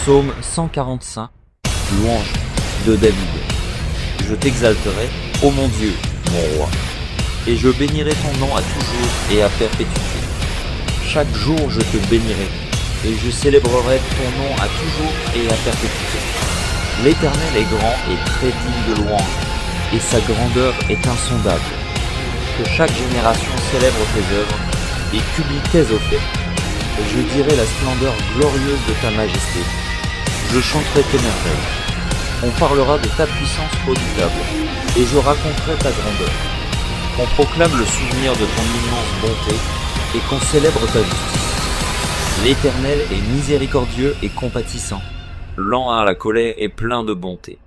[SPEAKER 1] Psaume 145, louange de David. Je t'exalterai, ô mon Dieu, mon roi, et je bénirai ton nom à toujours et à perpétuité. Chaque jour je te bénirai, et je célébrerai ton nom à toujours et à perpétuité. L'Éternel est grand et très digne de louange. et sa grandeur est insondable. Que chaque génération célèbre tes œuvres et publie tes faits. Je dirai la splendeur glorieuse de ta majesté. Je chanterai tes merveilles. On parlera de ta puissance redoutable, et je raconterai ta grandeur. On proclame le souvenir de ton immense bonté, et qu'on célèbre ta justice. L'Éternel est miséricordieux et compatissant, lent à la colère et plein de bonté.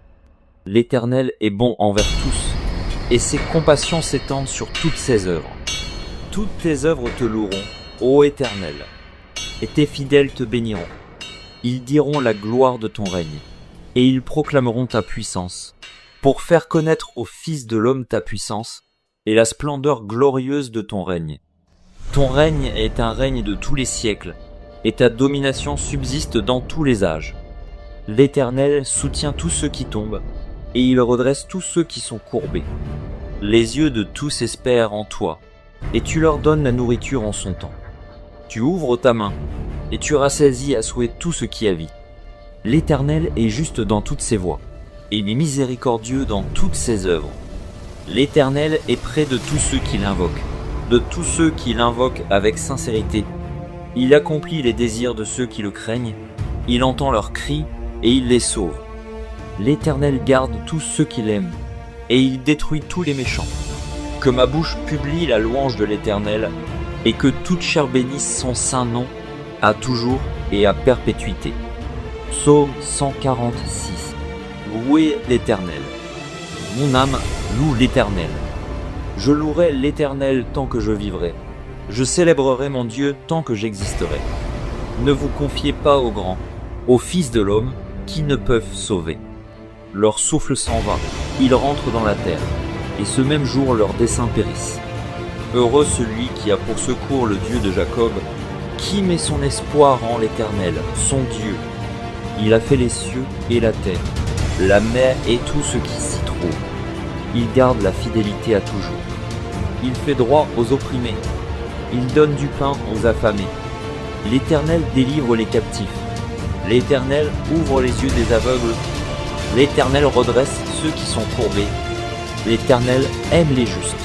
[SPEAKER 1] L'Éternel est bon envers tous, et ses compassions s'étendent sur toutes ses œuvres. Toutes tes œuvres te loueront, ô Éternel, et tes fidèles te béniront. Ils diront la gloire de ton règne, et ils proclameront ta puissance, pour faire connaître aux fils de l'homme ta puissance, et la splendeur glorieuse de ton règne. Ton règne est un règne de tous les siècles, et ta domination subsiste dans tous les âges. L'Éternel soutient tous ceux qui tombent, et il redresse tous ceux qui sont courbés. Les yeux de tous espèrent en toi, et tu leur donnes la nourriture en son temps. Tu ouvres ta main, et tu rassaisis à souhait tout ce qui a vie. L'Éternel est juste dans toutes ses voies, et il est miséricordieux dans toutes ses œuvres. L'Éternel est près de tous ceux qui l'invoquent, de tous ceux qui l'invoquent avec sincérité. Il accomplit les désirs de ceux qui le craignent, il entend leurs cris et il les sauve. L'Éternel garde tous ceux qui l'aiment, et il détruit tous les méchants. Que ma bouche publie la louange de l'Éternel, et que toute chair bénisse son saint nom, à toujours et à perpétuité. Psaume 146. Louez l'Éternel. Mon âme loue l'Éternel. Je louerai l'Éternel tant que je vivrai. Je célébrerai mon Dieu tant que j'existerai. Ne vous confiez pas aux grands, aux fils de l'homme, qui ne peuvent sauver. Leur souffle s'en va, ils rentrent dans la terre, et ce même jour leurs desseins périssent. Heureux celui qui a pour secours le Dieu de Jacob, qui met son espoir en l'Éternel, son Dieu. Il a fait les cieux et la terre, la mer et tout ce qui s'y trouve. Il garde la fidélité à toujours. Il fait droit aux opprimés. Il donne du pain aux affamés. L'Éternel délivre les captifs. L'Éternel ouvre les yeux des aveugles. L'Éternel redresse ceux qui sont courbés. L'Éternel aime les justes.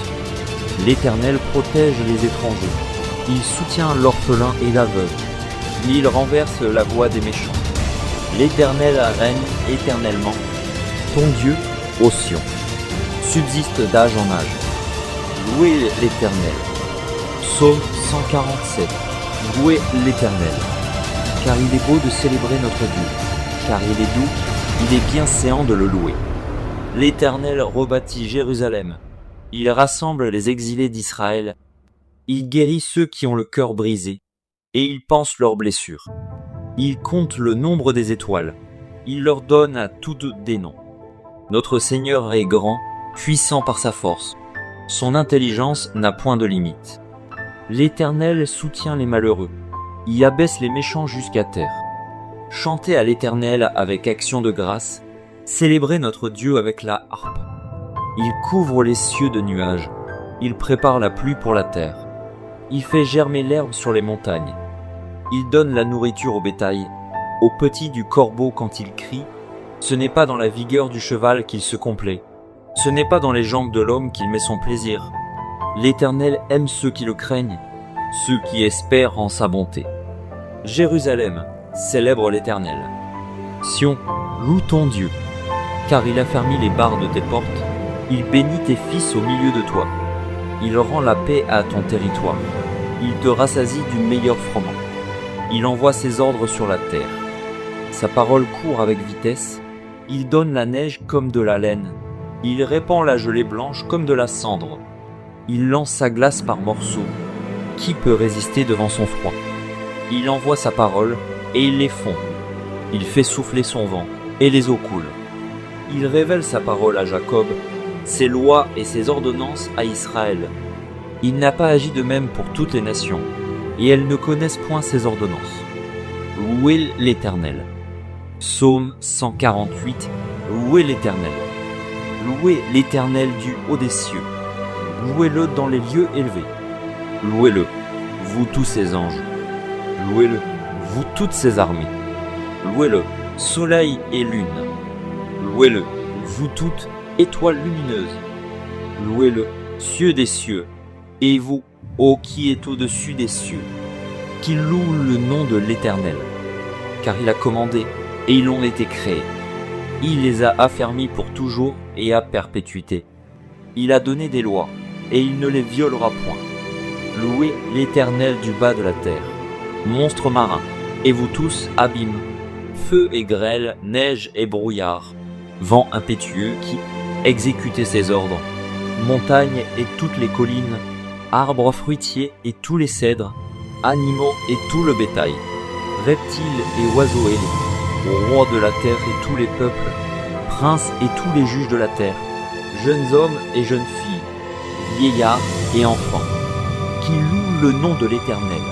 [SPEAKER 1] L'Éternel protège les étrangers. Il soutient l'orphelin et l'aveugle. Il renverse la voie des méchants. L'Éternel règne éternellement. Ton Dieu, ô Sion, subsiste d'âge en âge. Louez l'Éternel. Psaume 147. Louez l'Éternel. Car il est beau de célébrer notre Dieu. Car il est doux, il est bien séant de le louer. L'Éternel rebâtit Jérusalem. Il rassemble les exilés d'Israël. Il guérit ceux qui ont le cœur brisé, et il panse leurs blessures. Il compte le nombre des étoiles. Il leur donne à toutes des noms. Notre Seigneur est grand, puissant par sa force. Son intelligence n'a point de limite. L'Éternel soutient les malheureux. Il abaisse les méchants jusqu'à terre. Chantez à l'Éternel avec action de grâce. Célébrez notre Dieu avec la harpe. Il couvre les cieux de nuages. Il prépare la pluie pour la terre. Il fait germer l'herbe sur les montagnes. Il donne la nourriture au bétail, aux petits du corbeau quand il crie. Ce n'est pas dans la vigueur du cheval qu'il se complaît. Ce n'est pas dans les jambes de l'homme qu'il met son plaisir. L'Éternel aime ceux qui le craignent, ceux qui espèrent en sa bonté. Jérusalem, célèbre l'Éternel. Sion, loue ton Dieu, car il a fermé les barres de tes portes. Il bénit tes fils au milieu de toi. Il rend la paix à ton territoire. Il te rassasie du meilleur froment. Il envoie ses ordres sur la terre. Sa parole court avec vitesse. Il donne la neige comme de la laine. Il répand la gelée blanche comme de la cendre. Il lance sa glace par morceaux. Qui peut résister devant son froid? Il envoie sa parole et il les fond. Il fait souffler son vent et les eaux coulent. Il révèle sa parole à Jacob, ses lois et ses ordonnances à Israël. Il n'a pas agi de même pour toutes les nations, et elles ne connaissent point ses ordonnances. Louez l'Éternel. Psaume 148. Louez l'Éternel. Louez l'Éternel du haut des cieux. Louez-le dans les lieux élevés. Louez-le, vous tous ses anges. Louez-le, vous toutes ses armées. Louez-le, soleil et lune. Louez-le, vous toutes étoile lumineuse. Louez-le, cieux des cieux, et vous, ô qui êtes au-dessus des cieux, qui louent le nom de l'Éternel. Car il a commandé, et ils ont été créés. Il les a affermis pour toujours et à perpétuité. Il a donné des lois, et il ne les violera point. Louez l'Éternel du bas de la terre. Monstres marins, et vous tous, abîmes, feu et grêle, neige et brouillard, vent impétueux qui exécutez ses ordres, montagnes et toutes les collines, arbres fruitiers et tous les cèdres, animaux et tout le bétail, reptiles et oiseaux ailés, rois de la terre et tous les peuples, princes et tous les juges de la terre, jeunes hommes et jeunes filles, vieillards et enfants, qui louent le nom de l'Éternel,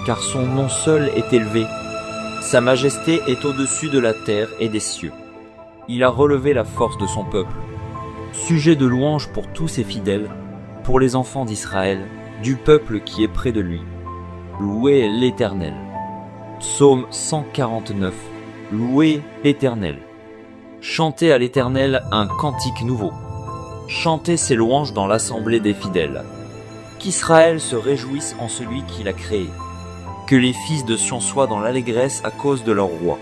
[SPEAKER 1] car son nom seul est élevé. Sa majesté est au-dessus de la terre et des cieux. Il a relevé la force de son peuple. Sujet de louange pour tous ses fidèles, pour les enfants d'Israël, du peuple qui est près de lui. Louez l'Éternel. Psaume 149. Louez l'Éternel. Chantez à l'Éternel un cantique nouveau. Chantez ses louanges dans l'assemblée des fidèles. Qu'Israël se réjouisse en celui qui l'a créé. Que les fils de Sion soient dans l'allégresse à cause de leur roi.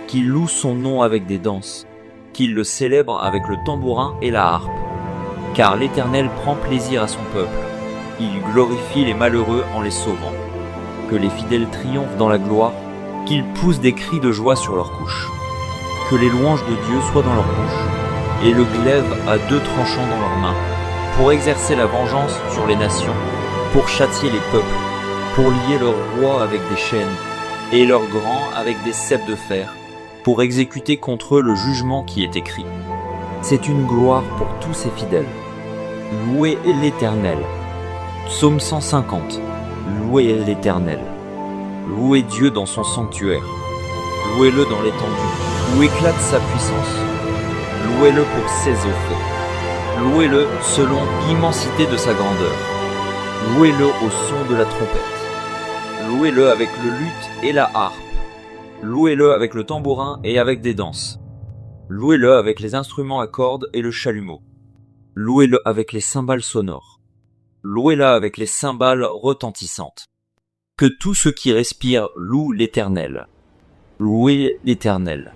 [SPEAKER 1] Qu'ils louent son nom avec des danses. Qu'ils le célèbrent avec le tambourin et la harpe. Car l'Éternel prend plaisir à son peuple. Il glorifie les malheureux en les sauvant. Que les fidèles triomphent dans la gloire. Qu'ils poussent des cris de joie sur leurs couches. Que les louanges de Dieu soient dans leur bouche. Et le glaive à 2 tranchants dans leurs mains. Pour exercer la vengeance sur les nations. Pour châtier les peuples. Pour lier leurs rois avec des chaînes, et leurs grands avec des ceps de fer, pour exécuter contre eux le jugement qui est écrit. C'est une gloire pour tous ses fidèles. Louez l'Éternel. Psaume 150. Louez l'Éternel. Louez Dieu dans son sanctuaire. Louez-le dans l'étendue, où éclate sa puissance. Louez-le pour ses eaux faits. Louez-le selon l'immensité de sa grandeur. Louez-le au son de la trompette. Louez-le avec le luth et la harpe. Louez-le avec le tambourin et avec des danses. Louez-le avec les instruments à cordes et le chalumeau. Louez-le avec les cymbales sonores. Louez-le avec les cymbales retentissantes. Que tous ceux qui respirent louent l'Éternel. Louez l'Éternel.